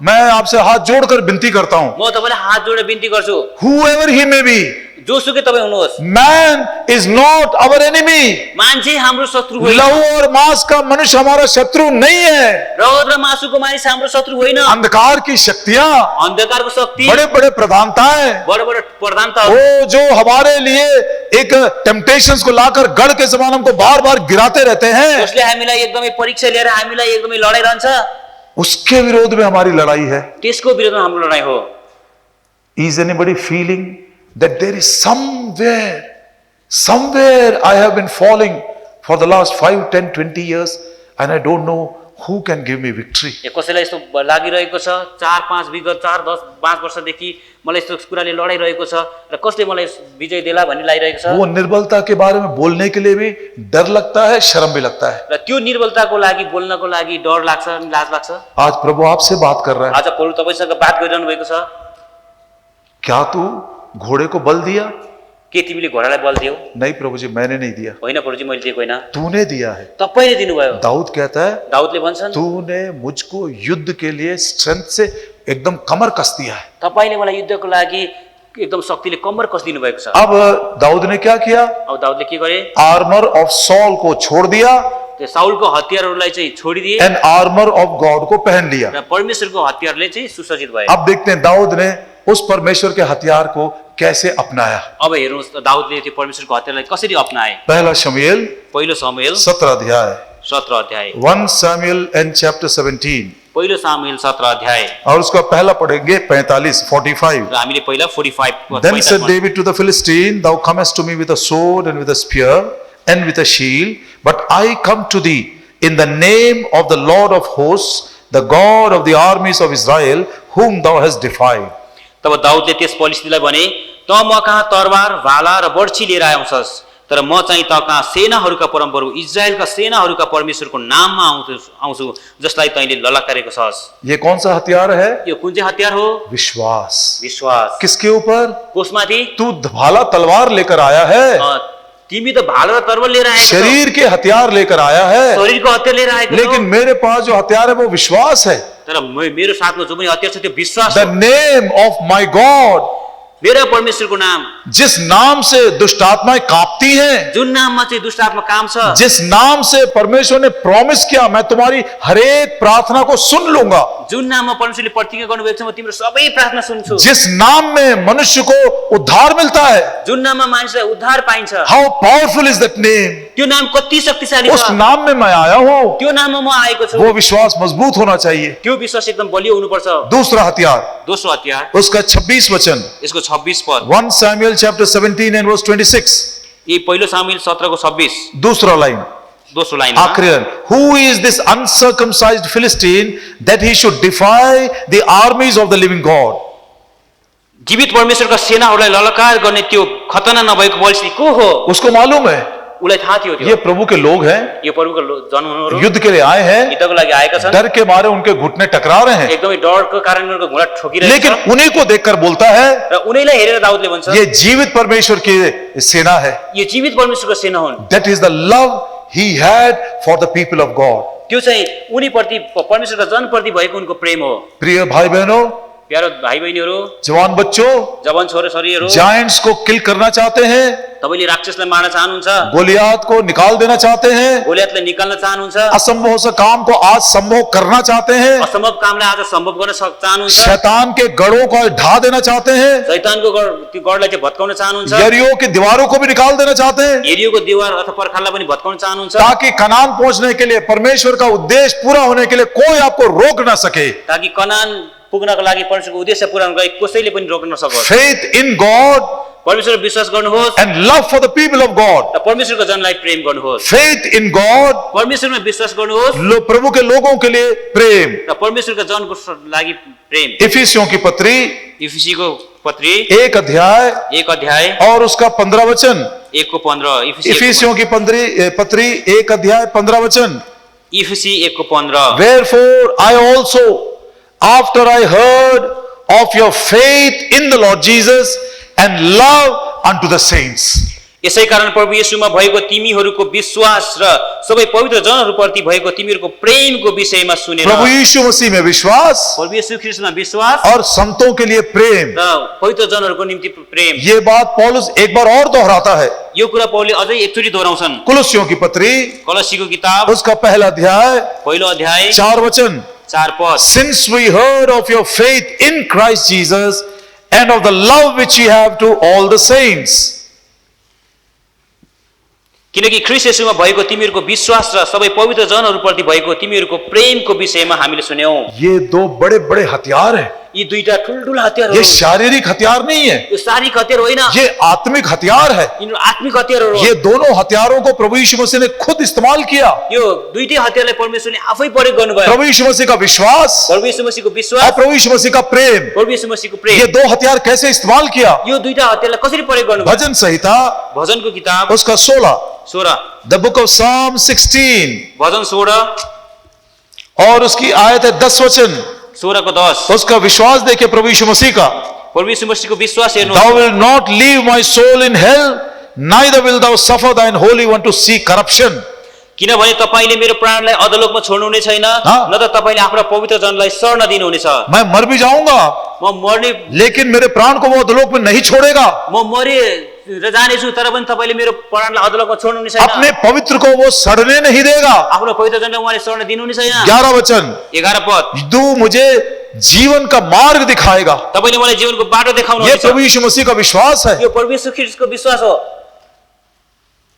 मैं आपसे हाथ जोड़कर विनती करता हूं, म तपाईलाई हात जोडेर बिन्ती गर्छु, whoever he may be, जो जोसुकै तपाईँ हुनुहोस्, Man is not our enemy. मान्छे हाम्रो शत्रु होइन, लहू और मांस का मनुष्य हमारा शत्रु नहीं है। रगत र मासुको मानिस हाम्रो शत्रु होइन। अंधकार की शक्तियां, अन्धकारको शक्ति, बड़े बड़े प्रधानताएं, बडे बडे प्रधानताहरू, वो जो हमारे लिए एक टेम्पटेशंस को लाकर गढ़ के समान हमको बार बार गिराते रहते हैं, उसले हामीलाई एकदमै परीक्षा लिएर हामीलाई एकदमै लडाइरहन्छ, उसके विरोध में हमारी लड़ाई है। त्यसको विरोधमा हाम्रो लडाइँ हो। Is anybody feeling that there is somewhere I have been falling for the last 5, 10, 20 years and I don't know who can give me victory? कसैलाई यस्तो लागिरहेको छ, 4-5 विगत 4-10-5 वर्षदेखि मलाई यस्तो कुराले लडाइरहेको छ र कसले मलाई विजय देला भन्ने लागिरहेको छ। वो निर्बलता के बारे में बोलने के लिए भी डर लगता है, शर्म भी लगता है। र त्यो निर्बलताको लागि बोल्नको लागि डर लाग्छ, लाज लाग्छ। आज प्रभु आपसे बात कर रहा है, आज प्रभु तपाईसँग बात गरिरहनु भएको छ। क्या तू घोड़े को बल दिया? के तिमीले घोडालाई बल दियौ? नहीं प्रभु जी, मैंने नहीं दिया, होइन प्रभुजी, मैले दिएको होइन, तूने दिया है। तपाईले दिनुभयो। दाऊद कहता है, दाउदले भन्छन्, तूने मुझको युद्ध के लिए स्ट्रेंथ से एकदम कमर कस दिया है। तपाईले मलाई युद्धको लागि एकदम शक्तिले कम्मर कसिदिनु भएको छ। अब दाऊद ने क्या किया? अब दाउदले के गरे? आर्मर ऑफ सॉल को छोड़ दिया त्यो साउलको हतियारहरूलाई चाहिँ छोडिदिए एंड आर्मर ऑफ गॉड को पहन लिया। र परमेश्वरको हतियारले चाहिँ सुसज्जित भए। अब देखते हैं दाऊद ने उस परमेश्वर के हथियार को कैसे अपनाया। अब हेर्नुहोस् दाउदले त्यो परमेश्वरको हतियारलाई कसरी अपनाए। पहला शमूएल पहिलो शमूएल 17 अध्याय, 17 अध्याय, 1 Samuel and chapter 17, पहिलो शमूएल 17 अध्याय और उसका पहला पढ़ेंगे 45 र हामीले पहिला 45 Then said David to the Philistine, Thou comest to me with a sword and with a spear and with a shield, but I come to thee in the name of the Lord of hosts, the God of the armies of Israel, whom thou hast defied. तब दाउदले त्यस पलिस्तीलाई भने, त म कहाँ तरबार, भाला र बर्छी लिएर आउँछस्, तर म चाहिँ त कहाँ सेनाहरूका परमप्रभु इजरायलका सेनाहरूका परमेश्वरको नाममा आउँछु, जसलाई तैँले ललकारेको छस्। ये कौन सा हथियार है? यो कुन चाहिँ हतियार हो? विश्वास। विश्वास। किसके ऊपर? कोसमाथि? तू भाला तलवार लेकर आया है, तिमी त भालो र तरवार लिएर आएको छौ, शरीर के हथियार लेकर आया है, शरीरको हतियार लिएर आएको छौ, लेकिन मेरे पास जो हथियार है वो विश्वास है। तर मेरो साथमा जो पनि हतियार छ त्यो विश्वास The हो। name of my God, मेरा परमेश्वरको नाम, जिस नाम से दुष्ट आत्माएं कांपती हैं, जुन नाममा चाहिँ दुष्ट आत्मा काम छ, जिस नाम से परमेश्वर ने प्रॉमिस किया मैं तुम्हारी हर एक प्रार्थना को सुन लूंगा, जुन नाममा परमेश्वरले प्रतिज्ञा गर्नुभएको छ म तिम्रो सबै प्रार्थना सुन्छु, जिस नाम में मनुष्य को उद्धार मिलता है, जुन नाममा मानिसलाई उद्धार पाइन्छ, how powerful is that name. त्यो नाम कति शक्तिशाली उस छ, नाम में मैं आया हूं, त्यो नाममा म आएको छु। वो विश्वास मजबूत होना चाहिए। त्यो विश्वास एकदम बलियो हुनुपर्छ। दूसरा हथियार, दोस्रो हतियार, उसका 26 वचन, यसको 26 पद, 1 Samuel chapter 17 and verse 26, यी पहिलो सामुएल 17 को 26, दूसरा लाइन, दोस्रो लाइन, आखिरी line, Who is this uncircumcised Philistine that he should defy the armies of the living God? जीवित परमेश्वरका सेनाहरूलाई ललकार गर्ने त्यो खतना नभएको बलिस्ती को हो? उसको मालूम है उसलाई थाहा थियो त्यो ये प्रभु के लोग हैं, यो प्रभुको जनहरू युद्ध के लिए आए हैं, युद्धको लागि आएका छन्, डर के मारे उनके घुटने टकरा रहे हैं, एकदमै डरको कारण उनीहरूको घुँडा ठोकिरहेको लेकिन छ। उन्हीं को देखकर बोलता है र उनीलाई हेरेर दाउदले भन्छ, ये जीवित परमेश्वर की सेना है। यो जीवित परमेश्वरको सेना हुन्। That is the love he had for the people of God. त्यो चाहिँ उनीप्रति परमेश्वरका जनप्रति भएको उनको प्रेम हो। प्रिय भाई बहनों, प्यारो भाइ बहिनीहरू, जवान बच्चों, जवान छोराछोरीहरू, जायंट्स को किल करना चाहते हैं, तपाईले राक्षसलाई मार्न चाहनुहुन्छ, गोलियात को निकाल देना चाहते हैं, गोलियतलाई निकाल्न चाहनुहुन्छ, असंभव से काम को आज संभव करना चाहते हैं, असम्भव कामलाई आज सम्भव गर्न चाहनुहुन्छ, शैतान के गढ़ों को ढा देना चाहते हैं, शैतानको त्यो गढलाई चाहिँ भत्काउन चाहनुहुन्छ, यरीहो की दीवारों को भी निकाल देना चाहते हैं, एरियोको दीवार अथवा पर्खाललाई पनि भत्काउन चाहनुहुन्छ, ताकि कनान पहुंचने के लिए परमेश्वर का उद्देश्य पूरा होने के लिए कोई आपको रोक ना सके। ताकि कनान पुग्नको लागि परमेश्वरको उद्देश्य पूरा हुनको लागि कसैले पनि रोक्न नसकोस्। Faith in God परमेश्वरमा विश्वास गर्नुहोस् and love for the people of God. र परमेश्वरको जनलाई प्रेम गर्नुहोस्। Faith in God, परमेश्वरमा विश्वास गर्नुहोस् प्रभु के लोगों के लिए प्रेम। र परमेश्वरका जनको लागि प्रेम। इफिसियों की पत्री इफिसीको पत्री 1 अध्याय 1 अध्याय और उसका 15 वचन। 1 को 15, इफिसियों की पत्री 1 अध्याय 15 वचन। इफिसी 1 को 15। Wherefore I also, after I heard of your faith in the Lord Jesus and love unto the saints. यसै कारण प्रभु येशूमा भएको तिमीहरूको विश्वास र सबै पवित्र जनहरूप्रति भएको तिमीहरूको प्रेमको विषयमा सुनेर प्रभु यीशु मसीह में विश्वास प्रभु येशू ख्रीष्टमा विश्वास और संतों के लिए प्रेम, र पवित्र जनहरूको निम्ति प्रेम, ये बात पौलुस एक बार और दोहराता है। यो कुरा पौलले अझै एकचोटि दोहोऱ्याउँछन्। कुलुस्सियों की पत्री कलसीको किताब उसका पहला अध्याय पहिलो अध्याय 4 वचन, 4 पद। since we heard of your faith in Christ Jesus and of the love which you have to all the saints. किनकि ख्रीष्ट येशूमा भएको तिमीहरूको विश्वास र सबै पवित्र जनहरूप्रति भएको तिमीहरूको प्रेमको विषयमा हामीले सुन्यौं। ये दो बड़े बड़े हथियार हैं। यी दुईटा ठुलठुला हतियारहरू ये हुन्। शारीरिक हथियार नहीं है, यो शारीरिक हतियार होइन, ये आत्मिक हथियार है। यिनीहरू आत्मिक हतियारहरू ये हुन्। दोनों हथियारों को प्रभु यीशु मसीह ने खुद इस्तेमाल किया। यो दुईटै हतियारलाई परमेश्वरले आफै प्रयोग गर्नुभयो। प्रभु यीशु मसीह का विश्वास प्रभु येशू मसीहको और विश्वास, प्रभु यीशु मसीह का प्रेम, प्रभु येशू मसीहको ये प्रेम, दो हथियार कैसे इस्तेमाल किया? यो दुईटा हतियारलाई कसरी प्रयोग गर्नुभयो? भजन संहिता भजनको किताब उसका 16, 16, द बुक ऑफ साम 16 भजन 16 और उसकी आयत है 10 वचन। 16 को 10। उसका विश्वास देखिए प्रभु यीशु मसीह का, प्रभु येशू मसीहको विश्वास हेर्नु। thou will not leave my soul in hell, neither will thou suffer thine holy one to see corruption. किनभने तपाईले मेरो प्राणलाई अधोलोकमा छोड्नुहुने छैन, न त तपाईले आफ्ना पवित्र जनलाई शरण दिनुहुनेछ। मैं मर भी जाऊंगा म मर्ने, लेकिन मेरे प्राण को वो अधोलोक में नहीं छोड़ेगा। म मरे र जानेछु, तर पनि तपाईले मेरो प्राणलाई अधोलोकमा छोड्नुहुने छैन। अपने पवित्र को वो सड़ने नहीं देगा। आफ्नो पवित्र जनलाई उहाँले शरण दिनुहुने छैन। 11 वचन, 11 पद। तू मुझे जीवन का मार्ग दिखाएगा। तपाईले मलाई जीवनको बाटो ये देखाउनुहुन्छ। प्रभु यीशु मसीह का विश्वास है। यो प्रभु येशू ख्रीष्टको विश्वास हो।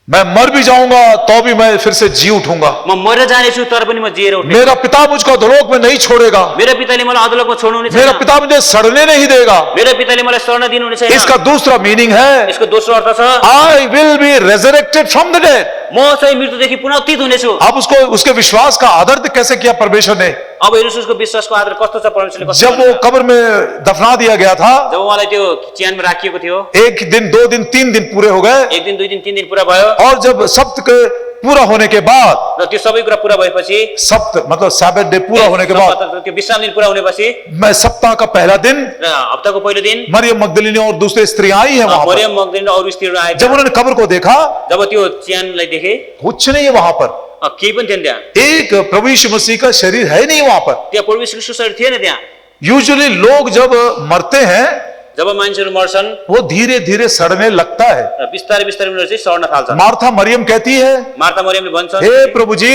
मैं मर भी जाऊंगा तो भी मैं फिर से जी उठूंगा। म मरेर जानेछु, तर पनि म जिएर उठ्ने। मेरा पिता मुझको अधोलोक में नहीं छोड़ेगा। मेरो पिताले मलाई अधोलोकमा छोड्नुहुने मेरा छैन। पिता मुझे सड़ने नहीं देगा। मेरो पिताले मलाई शरण दिनुहुने छैन। इसका दूसरा मीनिंग है, यसको दोस्रो अर्थ छ, I will be resurrected from the dead. म चाहिँ मृत्युदेखि पुनः उत्थित हुनेछु। अब उसको उसके विश्वास का आदर कैसे किया परमेश्वर ने? अब हेर्नुस् उसको विश्वासको आदर कस्तो छ परमेश्वरले कस्तो जब वो गर्नुभयो। कब्र में दफना दिया गया था, जब उहाँलाई त्यो चिहानमा राखिएको थियो, 1 दिन 2 दिन 3 दिन पूरे हो गए, 1 दिन 2 दिन 3 दिन पूरा भयो, और जब सप्त के पूरा होने के बाद, र त्यो सबै कुरा पूरा भएपछि, सप्त मतलब सैबत डे पूरा होने के बाद, त्यो विश्राम दिन पूरा हुनेपछि, मैं सप्ताह का पहला दिन, र हप्ताको पहिलो दिन मरियम मगदलिनी और दूसरे स्त्री आई है वहां पर। मरियम मगदलिनी र अरू स्त्रीहरू आए। जब उन्होंने कब्र को देखा, जब त्यो चिहानलाई देखे, कुछ नहीं है वहां पर, केही पनि थिएन त्यहाँ। एक प्रभु यीशु मसीह का शरीर है नहीं वहां पर। त्यहाँ प्रभु येशू ख्रीष्टको शरीर थिएन त्यहाँ। यूजुअली लोग जब मरते हैं जब मान्छेहरू मर्छन्, वो धीरे धीरे सड़ने लगता है। र बिस्तारै बिस्तारै उनीहरू चाहिँ सड्न थाल्छन्। मार्था मरियम कहती है, मार्था मरियमले भन्छन्, हे प्रभु जी,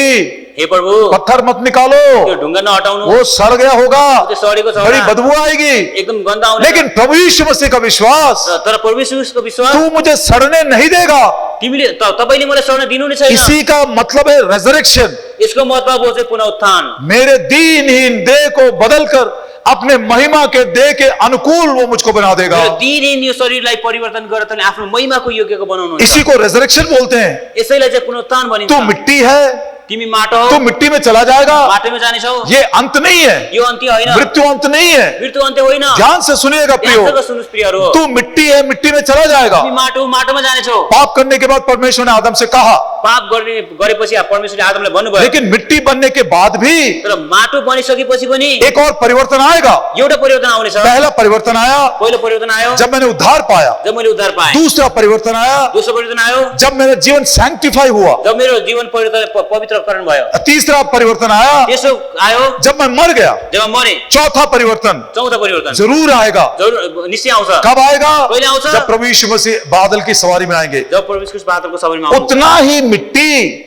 हे प्रभु, पत्थर मत निकालो, त्यो ढुङ्गा नहटाउनु, वो सड़ गया होगा, त्यो सडेको छ, बड़ी बदबू आएगी। एकदम गन्ध आउने। लेकिन प्रभु यीशु मसीह का विश्वास, तर प्रभु येशूको विश्वास, तू मुझे सड़ने नहीं देगा, तिमीले तपाईले मलाई शरण दिनुहुने छैन। इसी का मतलब है रेजरेक्शन। यसको मतलब हो चाहिँ पुनः उत्थान। मेरे दीनहीन देह को बदलकर अपने महिमा के देह के अनुकूल वो मुझको बना देगा। मेरो दिनहीन यो शरीरलाई परिवर्तन गरेर तपाईले आफ्नो महिमाको योग्यको बनाउनुहुन्छ। इसी को रेजरेक्शन बोलते हैं। यसैलाई चाहिँ पुनः उत्थान भनिन्छ। तू मिट्टी है, तिमी माटो हो, तू मिट्टी में चला जाएगा, माटोमा जानेछौ। ये अंत नहीं है, यो अन्त्य होइन, मृत्यु अंत नहीं है। मृत्यु अन्त्य होइन। ध्यान से सुनिएगा प्रियो, ध्यानसँग सुन्नुस् प्रियहरू, तू मिट्टी है, मिट्टी में चला जाएगा। तिमी माटो, माटोमा जानेछौ। पाप करने के बाद परमेश्वर ने आदम से कहा, पाप गरेपछि परमेश्वरले आदमलाई भन्नुभयो, लेकिन मिट्टी बनने के बाद भी तर माटो बनिसकेपछि पनि एक और परिवर्तन आएगा। एउटा परिवर्तन आउनेछ। पहला परिवर्तन आया पहिलो परिवर्तन आयो जब मैंने उद्धार पाया, जब मैले उद्धार पाएँ। दूसरा परिवर्तन आया दोस्रो परिवर्तन आयो जब मेरा जीवन सैंक्टिफाई हुआ, जब मेरो जीवन पवित्रकरण भयो। तीसरा परिवर्तन आया तेस्रो आयो जब मैं मर गया, जब म मरे। चौथा परिवर्तन चौथा परिवर्तन जरूर आएगा। जरुर निश्चय आउँछ। कब आएगा? कहिले आउँछ? जब प्रभु यीशु मसीह बादल की सवारी में आएंगे। जब प्रभु यीशु बादलको सवारीमा आउँछ। उतना ही मिट्टी,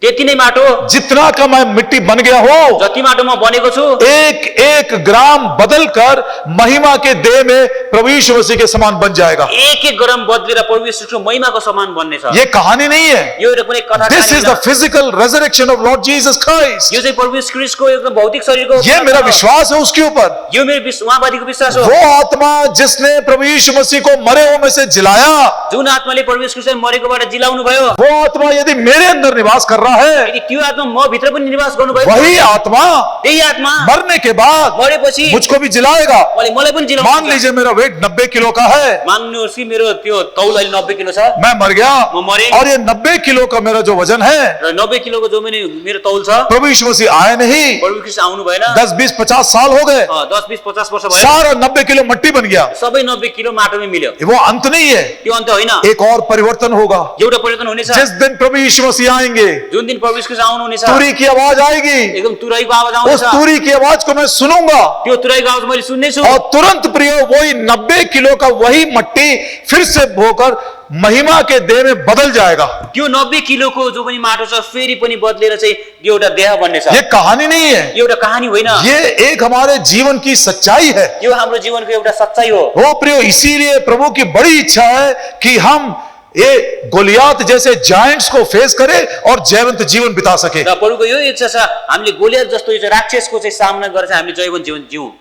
त्यति नै माटो, जितना का मैं मिट्टी बन गया हो, जति माटो म बनेको छु, एक एक ग्राम बदलकर महिमा के देह में प्रभु यीशु मसीह के समान बन जाएगा। एक एक गरम बदलेर प्रभु यीशुको महिमाको समान बन्नेछ। ये कहानी नहीं है, यो एउटा कुनै कथा दिस इज द होइन। Physical resurrection of Lord Jesus Christ. यो चाहिँ प्रभु यीशु ख्रीष्टको एकदम भौतिक शरीरको ये मेरा विश्वास है उसके ऊपर। यो मेरो उहाँमाथिको विश्वास हो। वो आत्मा जिसने प्रभु यीशु मसीह को मरे हुए में से जिलाया, जुन आत्माले प्रभु यीशु ख्रीष्टलाई मरेकोबाट जिलाउनु भयो, वो आत्मा यदि मेरे अंदर निवास कर रहा है, यदि त्यो आत्मा म भित्र पनि निवास गर्नुभएको छ, वही आत्मा त्यही आत्मा मरने के बाद मरेपछि मुझको भी जिलाएगा। उहाँले मलाई पनि जिलाउनुहुन्छ। मान लीजिए मेरा वेट 90 किलो का है, मान्नुहोस् कि मेरो त्यो तौल अहिले 90 किलो छ, मैं मर गया म मरे, और ये 90 किलो का मेरा जो वजन है, र 90 किलोको जो मेरो तौल छ, प्रभु यीशु मसीह आए नहीं, प्रभु ख्रीष्ट आउनु भएन, 10, 20, 50 साल हो गए, 10, 20, 50 वर्ष भयो, सारा 90 किलो मट्टी बन गया। सबै 90 किलो माटोमै मिल्यो। वो अंत नहीं है, त्यो अन्त होइन, एक और परिवर्तन होगा। एउटा परिवर्तन हुनेछ। जिस दिन प्रभु यीशु मसीह आएंगे, जुन दिन प्रभु ख्रीष्ट आउनुहुनेछ, तुरी की आवाज आएगी, एकदम तुरैको आवाज उस आउँछ, तुरी की आवाज को मैं सुनूंगा, त्यो तुरैको आवाज मैले सुन्नेछु, और तुरंत प्रिय वही 90 किलो का वही मट्टी फिर से होकर महिमा के देह में बदल जाएगा। त्यो 90 किलोको जो पनि माटो छ फेरि पनि बदलेर चाहिँ एउटा देह बन्नेछ। ये कहानी नहीं है, एउटा कहानी होइन, ये एक हमारे जीवन की सच्चाई है। यो हाम्रो जीवनको एउटा सच्चाइ हो। वो प्रियो, इसीलिए प्रभु की बड़ी इच्छा है कि हम ये गोलियात जैसे जायंट्स को फेस करें और जयवंत जीवन बिता सके। र प्रभुको यो इच्छा छ हामीले गोलियत जस्तो यो राक्षसको चाहिँ सामना गरेर चाहिँ हामीले जयवन्त जीवन जिउँ।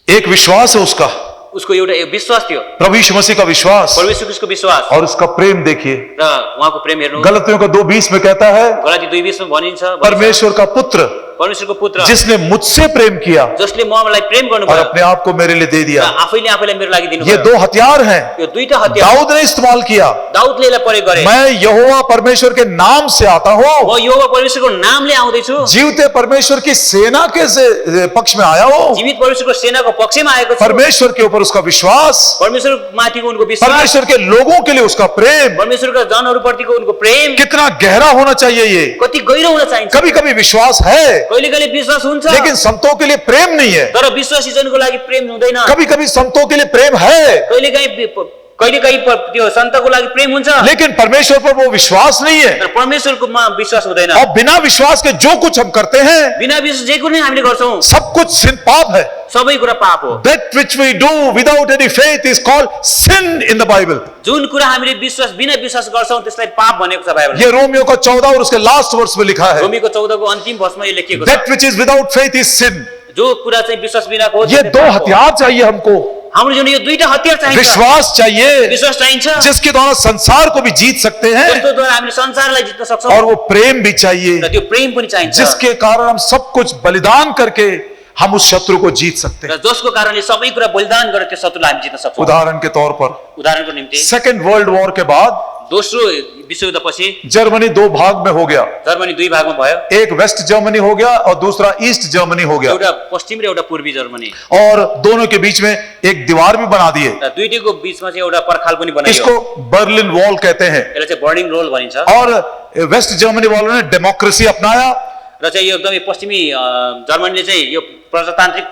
एक विश्वास है उसका, उसको एउटा विश्वास थियो, प्रभु यीशु मसीह का विश्वास, परमेश्वर ख्रीष्टको विश्वास, और उसका प्रेम देखिए। र उहाँको प्रेम हेर्नु। गलतियों का 2:20 में कहता है, गलाती 2:20 मा भनिन्छ, परमेश्वर का पुत्र परमेश्वरको पुत्र जिसने मुझसे प्रेम किया जसले मलाई प्रेम और गर्नुभयो अपने आप को मेरे लिए दे र दिया। आफैले आफैलाई मेरो लागि ये दिनुभयो। 2 हथियार हैं, यो दुईटा हतियार दाऊद ने इस्तेमाल किया। दाउदले यसलाई प्रयोग गरे। मैं यहोवा परमेश्वर के नाम से आता हूँ, म यहोवा परमेश्वरको नामले आउँदैछु, जीवते परमेश्वर की सेना के पक्ष में आया हूँ। जीवित परमेश्वरको सेनाको पक्षमा आएको छु। परमेश्वर के ऊपर उसका विश्वास, परमेश्वर माथिको उनको विश्वास, परमेश्वर के लोगों के लिए उसका प्रेम परमेश्वरका जनहरूप्रतिको उनको प्रेम कितना गहरा होना चाहिए। ये कति गहिरो हुन चाहिन्छ। कभी कभी विश्वास है, कहिले कहिले विश्वास हुन्छ, लेकिन संतों के लिए प्रेम नहीं है। तर विश्वासी जनको लागि प्रेम हुँदैन। कभी कभी संतों के लिए प्रेम है, कहिले कहीँ त्यो सन्तको लागि प्रेम हुन्छ, लेकिन परमेश्वर पर वो विश्वास नहीं है। तर परमेश्वरकोमा विश्वास हुँदैन। और बिना विश्वास के जो कुछ हम करते हैं, बिना विश्वास जे कुनै हामीले गर्छौं सब कुछ सिन पाप है। सबै कुरा पाप हो। That which we do without any faith is called sin in the Bible. जुन कुरा हामीले विश्वास बिना विश्वास गर्छौं त्यसलाई पाप भनेको छ बाइबलमा। ये रोमियो का 14 और उसके लास्ट वर्ष में लिखा है, रोमीको 14 को अन्तिम वर्षमा यो लेखिएको छ। that which is without faith is sin. जो कुरा चाहिँ विश्वास बिनाको हो ये त्यो 2 पाप हो। हथियार चाहिए हमको, हाम्रो जीवनमा यो दुईटा हतियार चाहिन्छ। विश्वास चाहिए विश्वास चाहिन्छ, जिसके द्वारा संसार को भी जीत सकते हैं, जसद्वारा हामीले संसारलाई जित्न सक्छौं, और वो प्रेम भी चाहिए र त्यो प्रेम पनि चाहिन्छ, जिसके कारण हम सब कुछ बलिदान करके हम उस शत्रु को जीत सकते हैं। र जसको कारणले सबै कुरा बलिदान गरेर त्यो शत्रुलाई हामी जित्न सक्छौं। उदाहरण के तौर पर उदाहरणको निम्ति सेकेंड वर्ल्ड वॉर के बाद दोस्रो विश्वयुद्धपछि जर्मनी 2 भाग में हो गया। जर्मनी 2 भागमा भयो, एक वेस्ट जर्मनी हो गया और दूसरा ईस्ट जर्मनी हो गया, एउटा पश्चिम र एउटा पूर्वी जर्मनी, और दोनों के बीच में एक दीवार भी बना दिए। र दुईटैको बीचमा चाहिँ एउटा पर्खाल पनि बनाइयो। इसको बर्लिन वॉल कहते हैं। यसलाई चाहिँ बर्निङ रोल भनिन्छ। और वेस्ट जर्मनी वालों ने डेमोक्रेसी अपनाया, र चाहिँ यो एकदमै पश्चिमी जर्मनीले चाहिँ यो प्रजातान्त्रिक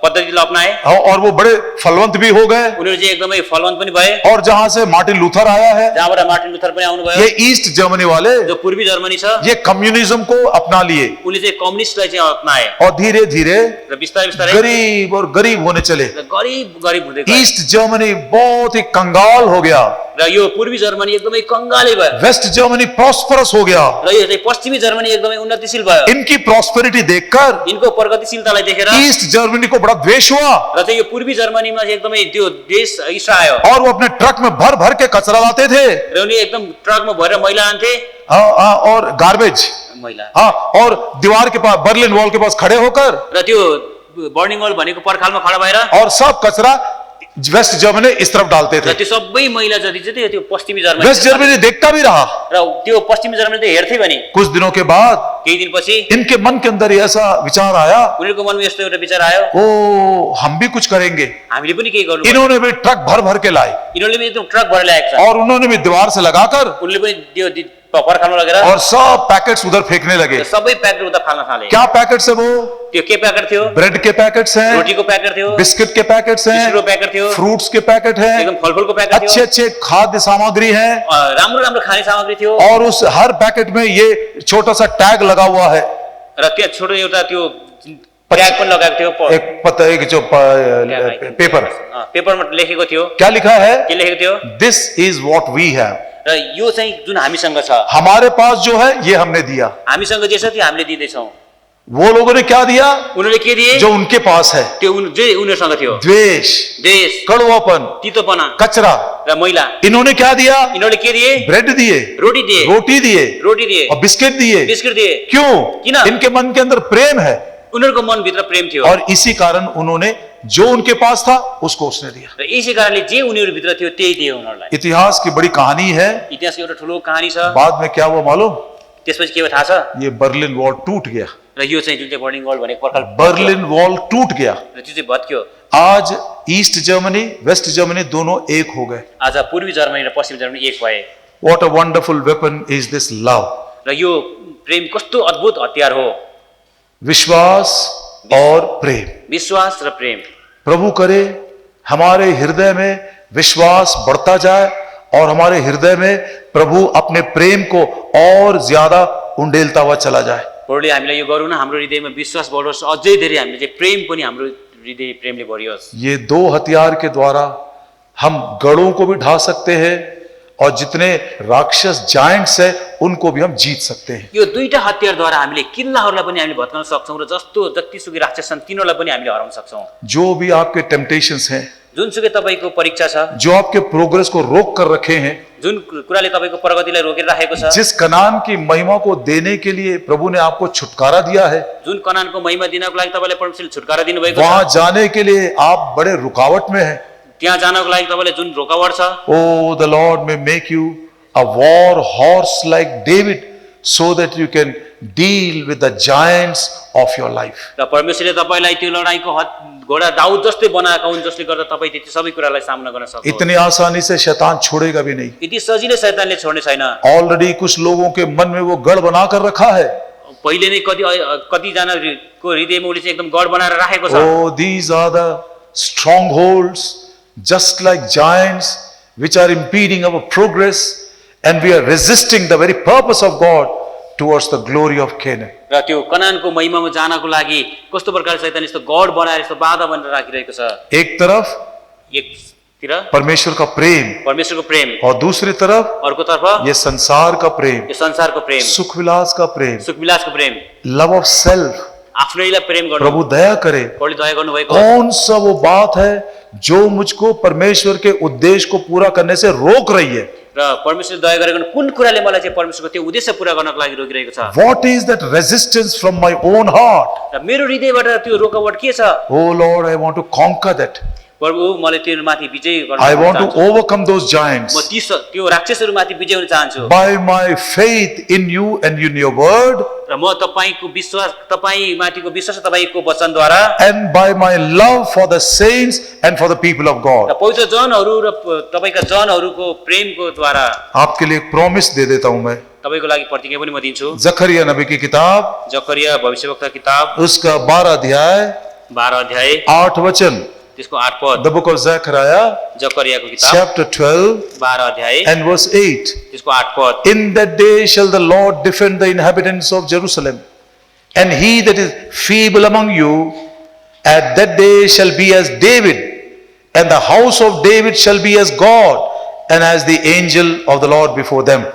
पद्धतिलाई अपनाए, और वो बड़े फलवंत भी हो गए। उनीहरू चाहिँ एकदमै फलवन्त पनि भए। और जहां से मार्टिन लूथर आया है, जहाँबाट मार्टिन लुथर पनि आउनुभयो, ये ईस्ट जर्मनी वाले जो पूर्वी जर्मनी छ ये कम्युनिज्म को अपना लिए, उनले चाहिँ कम्युनिस्टलाई चाहिँ अपनाए और धीरे धीरे र बिस्तारै बिस्तारै गरीब और गरीब होने चले। गरीब गरीब हुँदै गए। ईस्ट जर्मनी बहुत ही कंगाल हो गया, र यो पूर्वी जर्मनी एकदमै कंगालै भयो, वेस्ट जर्मनी प्रॉस्परस हो गया। र यो चाहिँ पश्चिमी जर्मनी एकदमै उन्नतिशील भयो। इनकी प्रॉस्पेरिटी देखकर यिनको प्रगतिशीलतालाई देखेर ईस्ट जर्मनी को बड़ा द्वेष हुआ, र चाहिँ यो पूर्वी जर्मनीमा चाहिँ एकदमै त्यो देश ईर्ष्या आयो, और वो अपने ट्रक में भर भर के कचरा लाते थे, र उनी एकदम ट्रकमा भरेर मैला आन्थे, और गार्बेज, मैला, और दीवार के पास, बर्लिन वॉल के पास खड़े होकर, र त्यो बर्निङ वल भनेको पर्खालमा खडा भएर और सब कचरा वेस्ट जर्मनी इस तरफ डालते र थे। त्यो सबै मैला जति चाहिँ त्यो पश्चिमी जर्मनी, वेस्ट जर्मनी देखता भी रहा। र त्यो पश्चिमी जर्मनी त हेर्थे भने कुछ दिनों के बाद केही दिनपछि इनके मन के अंदर ऐसा विचार आया, उनीहरूको मनमा यस्तो एउटा विचार आयो, ओ हम भी कुछ करेंगे। हामीले पनि केही गर्नु। इन्होंने भी ट्रक भर भर के लाए, यिनीहरूले पनि एकदम ट्रक भरेर ल्याएको छ, और उन्होंने भी दीवार से लगाकर उनले पनि त्यो पर्खालमा लगेर और सब पैकेट्स उधर फेंकने लगे। सबै प्याकेट उता फाल्न थाले। क्या पैकेट्स है वो? त्यो के प्याकेट थियो? ब्रेड के पैकेट्स हैं, रोटीको प्याकेट थियो, बिस्किट के पैकेट्स हैं, बिस्कुटको प्याकेट थियो, फ्रूट्स के पैकेट हैं, एकदम फलफुलको प्याकेट अच्छे थियो, अच्छे खाद्य सामग्री है, राम्रो राम्रो खाने सामग्री थियो, और उस हर पैकेट में ये छोटा सा टैग लगा हुआ है, र त्यो छोटो एउटा त्यो ट्याग पनि लगाएको थियो, एक पता एक जो पेपर, पेपरमा लेखेको थियो। क्या लिखा है? के लेखेको थियो? This is what we have. र यो चाहिँ जुन हामीसँग छ, हमारे पास जो है ये हमने दिया। हामीसँग जे छ त्यो हामीले दिँदैछौँ। वो लोगों ने क्या दिया उनीहरूले के दिए जो उनके पास है? त्यो जे उनीहरूसँग थियो, द्वेष, देश, कड़वापन, तितोपना कचरा। र मैला। इन्होंने क्या दिया? यिनीहरूले के दिए? ब्रेड दिए, रोटी दिए, रोटी दिए रोटी दिए, और बिस्किट दिए। बिस्कुट दिए। क्यों? किन? इनके मन के अंदर प्रेम है उनीहरूको मनभित्र प्रेम थियो और इसी कारण उन्होंने जो उनके पास था उसको उसने दिया। र यसै कारणले जे उनीहरूभित्र थियो त्यही दियो उनीहरूलाई। इतिहास की बड़ी कहानी है। इतिहासको एउटा ठुलो कहानी छ। बाद में क्या हुआ मालूम? त्यसपछि के भयो थाहा छ? ये बर्लिन वॉल टूट गया। र यो चाहिँ जुन चाहिँ बर्लिन वल भनेको प्रकार बर्लिन वॉल टूट गया। र त्यो चाहिँ भत्क्यो। आज ईस्ट जर्मनी वेस्ट जर्मनी दोनों एक हो गए। आज पूर्वी जर्मनी र पश्चिम जर्मनी एक भए। What a wonderful weapon is this love. र यो प्रेम कस्तो अद्भुत हतियार हो। विश्वास और प्रेम। विश्वास र प्रेम। प्रभु करे हमारे हृदय में विश्वास बढ़ता जाए और हमारे हृदय में प्रभु अपने प्रेम को और ज्यादा उंडेलता हुआ चला जाए। प्रभुले हामीलाई यो गरौँ न, हाम्रो हृदयमा विश्वास बढोस्, अझै धेरै हामीले चाहिँ प्रेम पनि हाम्रो हृदय प्रेमले भरियोस्। ये दो हथियार के द्वारा हम गढ़ों को भी ढा सकते हैं और जितने राक्षस जायंट्स है उनको भी हम जीत सकते हैं। यो दुईटा हतियारद्वारा हामीले किल्लाहरूलाई पनि हामीले भत्काउन सक्छौँ र जतिसुकै राक्षस छन् तिनीहरूलाई पनि हामीले हराउन सक्छौँ। जो भी आपके टेम्पटेशंस हैं, जुनसुकै तपाईँको परीक्षा छ, जो आपके प्रोग्रेस को रोक कर रखे हैं, जुन कुराले तपाईँको प्रगतिलाई रोकेर राखेको छ, जिस कनान की महिमा को देने के लिए प्रभु ने आपको छुटकारा दिया है, जुन कनानको महिमा दिनको लागि तपाईँलाई परमेश्वरले छुटकारा दिनुभएको वहां छ, जाने के लिए आप बड़े रुकावट में हैं। त्यहाँ जानको लागि तपाईँलाई जुन रोकावट छ, Oh, the Lord may make you a war horse like David so that you can deal with the giants of your life. र परमेश्वरले तपाईँलाई त्यो लडाईँको घोडा दाउद जस्तै बनाएका हुन् जसले गर्दा तपाईँ त्यति सबै कुरालाई सामना गर्न सक्नुहुन्छ। इतनी आसानी से शैतान छोड़ेगा भी नहीं। यति सजिलै शैतानले छोड्ने छैन। ऑलरेडी कुछ लोगों के मन में वो गढ़ बना कर रखा है। पहिले नै कतिजनाको हृदयमा उसले चाहिँ एकदम गढ बनाएर राखेको छ। Oh, these are the strongholds, just like giants, which are impeding our progress, and we are resisting the very purpose of God towards the glory of Canaan. र त्यो कनानको महिमामा जानको लागि कस्तो प्रकारले शैतान यस्तो गढ बनाएर यस्तो बाधा बनेर राखिरहेको छ। एक तरफ एकतिर परमेश्वर का प्रेम परमेश्वरको प्रेम, और दूसरी तरफ अर्को तर्फ ये संसार का प्रेम, यो संसारको प्रेम, सुख विलास का प्रेम, सुखविलासको प्रेम, लव ऑफ सेल्फ। आफ्नैलाई प्रेम गर्नु। प्रभु दया करे। प्रभुले दया गर्नुभएको कौन सा वो बात है जो मुझको परमेश्वर के उद्देश्य को पूरा करने से रोक रही है? र परमेश्वरले दया गरेको कुन कुराले मलाई चाहिँ परमेश्वरको त्यो उद्देश्य पूरा गर्नको लागि रोकिरहेको छ? What is that resistance from my own heart? र मेरो हृदयबाट त्यो रोकावट के छ? Oh Lord, I want to conquer that. प्रभु मलाई त्यो माथि विजय गर्न I want to चाहन्छु। overcome those giants म त्यो राक्षसहरू माथि विजय हुन चाहन्छु। by my faith in you and in your word, र म तपाईँको विश्वास, तपाईँ माथिको विश्वास तपाईँको वचनद्वारा and by my love for the saints and for the people of raw God. पवित्र जनहरू र तपाईँका जनहरूको प्रेमको द्वारा आपके लिए एक प्रॉमिस दे देता हूं मैं। तपाईँको लागि प्रतिज्ञा पनि म दिन्छु। जकरिया नबी की किताब जकरिया भविष्यवक्ता किताब उसका 12 अध्याय 12 अध्याय 8 वचन। त्यसको 8 पद। The book of Zechariah जकरियाको किताब chapter 12 12 अध्याय and verse 8. त्यसको 8 पद। In that day shall the Lord defend the inhabitants of Jerusalem, and he that is feeble among you at that day shall be as David, and the house of David shall be as God, and as the angel of the Lord before them.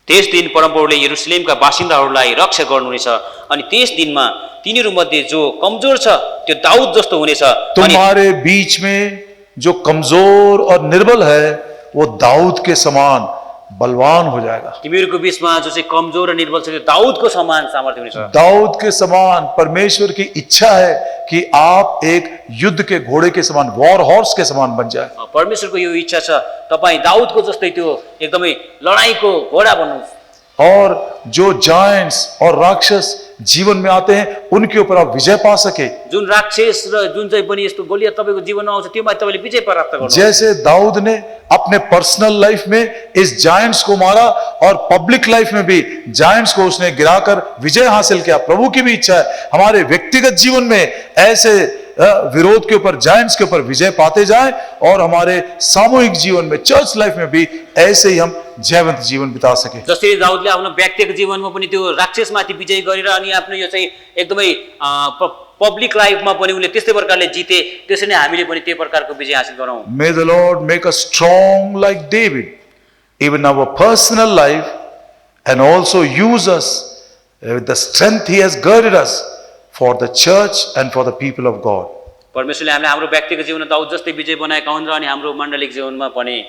त्यस दिन परमप्रभुले यरुशलेमका बासिन्दाहरूलाई रक्षा गर्नुहुनेछ अनि त्यस दिनमा तिनीहरू मध्ये जो कमजोर छ त्यो दाउद जस्तो हुनेछ। अनि तुम्हारे बीच में जो कमजोर और निर्बल है वो दाऊद के समान बलवान हो जाएगा। तिमीहरूको बीचमा जो चाहिँ कमजोर र निर्बल छ त्यो दाउदको समान सामर्थ्य हुनेछ। दाऊद के समान परमेश्वर की इच्छा है कि आप एक युद्ध के घोड़े के समान, वॉर हॉर्स के समान बन जाए। परमेश्वरको यो इच्छा छ तपाईँ दाउदको जस्तै त्यो एकदमै लडाईँको घोडा बन्नुहोस्। और जो जायंट्स और राक्षस जीवन में आते हैं उनके ऊपर आप विजय पा सके। जुन राक्षस र जुन चाहिँ पनि यस्तो गोलियत तपाईँको जीवनमा आउँछ त्यो माथि तपाईँले विजय प्राप्त गर्नुहोस्। जैसे दाऊद ने अपने पर्सनल लाइफ में इस जायंट्स को मारा और पब्लिक लाइफ में भी जायंट्स को उसने गिराकर विजय हासिल किया। प्रभु की भी इच्छा है हमारे व्यक्तिगत जीवन में ऐसे विरोध के ऊपर, जायंट्स के ऊपर विजय पाते जाएं और हमारे सामूहिक जीवन में, चर्च लाइफ में भी ऐसे ही हम जयवंत जीवन बिता सके। जसरी दाउदले आफ्नो व्यक्तिगत जीवनमा पनि त्यो राक्षसमाथि विजय गरेर अनि आफ्नो यो चाहिँ एकदमै पब्लिक लाइफमा पनि उनले त्यस्तै प्रकारले जिते, त्यसरी नै हामीले पनि त्यो प्रकारको विजय हासिल गरौँ। May the Lord make us strong like David, even our personal life, and also use us with the strength He has girded us for the church and for the people of God. परमेश्वरले हामीलाई हाम्रो व्यक्तिगत जीवनमा दाउद जस्तै विजय बनाएका हुन् र अनि हाम्रो मण्डलिक जीवनमा पनि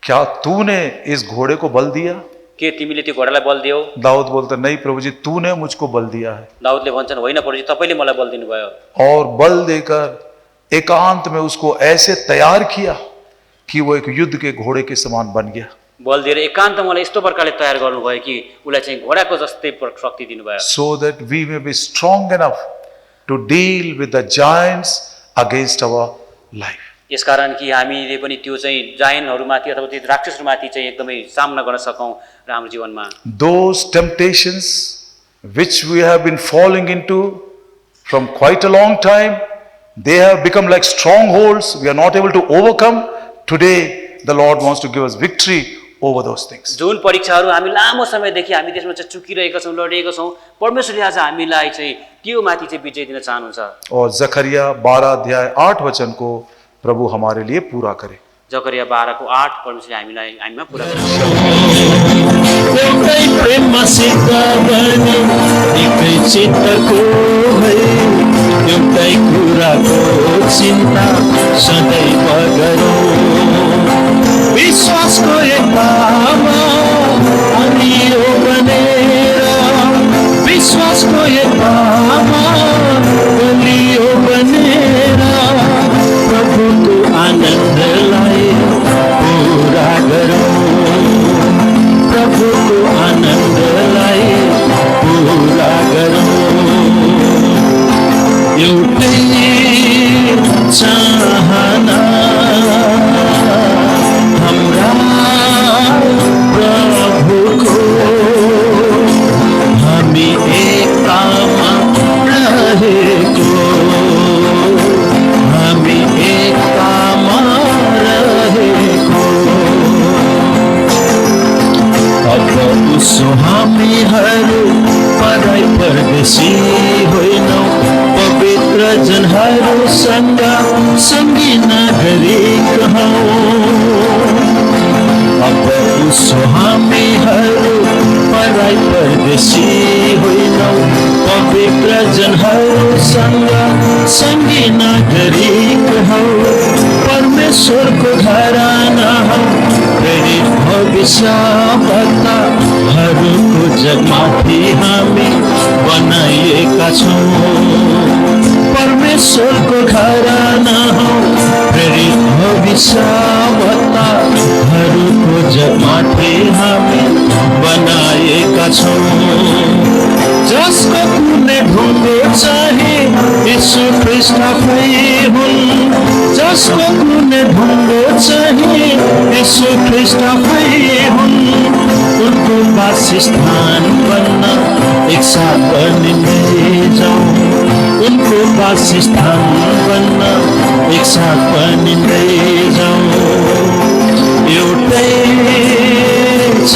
क्या तूने इस घोड़े को बल दिया? के तिमीले त्यो घोडालाई बल दियौ? दाऊद बोलता नहीं प्रभु जी, तूने मुझको बल दिया है। दाउदले भन्छन् होइन प्रभुजी, तपाईँले मलाई बल दिनुभयो। और बल देकर एकांत में उसको ऐसे तैयार किया कि वो एक युद्ध के घोड़े के समान बन गया। बल दिएर एकान्त मलाई यस्तो प्रकारले तयार गर्नुभयो कि उसलाई चाहिँ घोडाको जस्तै शक्ति दिनुभयो। So that we may be strong enough to deal with the giants against our life. यसकारण कि हामीले पनि त्यो चाहिँ जायनहरूमाथि अथवा त्यो राक्षसहरूमाथि चाहिँ एकदमै सामना गर्न सकौँ र हाम्रो जीवनमा Those temptations which we have been falling into from quite a long time, they have become like strongholds. We are not able to overcome. Today, the Lord wants to give us victory over those things. जुन परीक्षाहरू हामी लामो समयदेखि हामी त्यसमा चाहिँ चुकिरहेका छौँ, लडिरहेका छौँ, परमेश्वरले आज हामीलाई चाहिँ त्यो माथि चाहिँ विजय दिन चाहनुहुन्छ। और जकरिया 12 अध्याय 8 वचन को प्रभु हमारे लिए पूरा करे। जकरिया 12:8 परमेश्वरले हामीमा पूरा गर्छ। एउटै प्रेममा सिद्ध गर्ने एकै चित्तको भई एउटै कुराको चिन्ता सदैव गरौँ। विश्वासको एकतामा अनियो बनेर विश्वासको एकतामा अनियो बनेर प्रभुको आनन्दलाई पूरा गरौँ। प्रभुको आनन्दलाई पूरा गरौँ। एउटै चाहना हाम्रा प्रभुको, हामी एकतामा रहेको, हामी एकतामा रहेको। अब उसो हामीहरू पराई परदेशी होइनौँ, पवित्र जनहरूसँग सँगै नागरिक हौँ। अब उसो हामीहरू पराई परदेशी होइनौँ, पवित्र जनहरूसँग सँगै नागरिक हौँ। परमेश्वरको घराना हौँ, प्रेरित भविष्यवक्ताहरूको जगमाथि हामी बनाइएका छौँ। परमेश्वरको घराना हौँ, प्रेरित भविष्यवक्ताहरूको जगमाथि हामी बनाएका छौँ। जसको कुनै ढुङ्गो चाहे यीशु ख्रीष्ट आफै हुन्। जसको कुनै ढुङ्गो चाहे यीशु ख्रीष्ट आफै हुन्। उनको वासस्थान बन्न एकसाथ बनिँदै जाउँ। उनको वासस्थान बन्न एकसाथ बनिँदै जाउँ। एउटै छ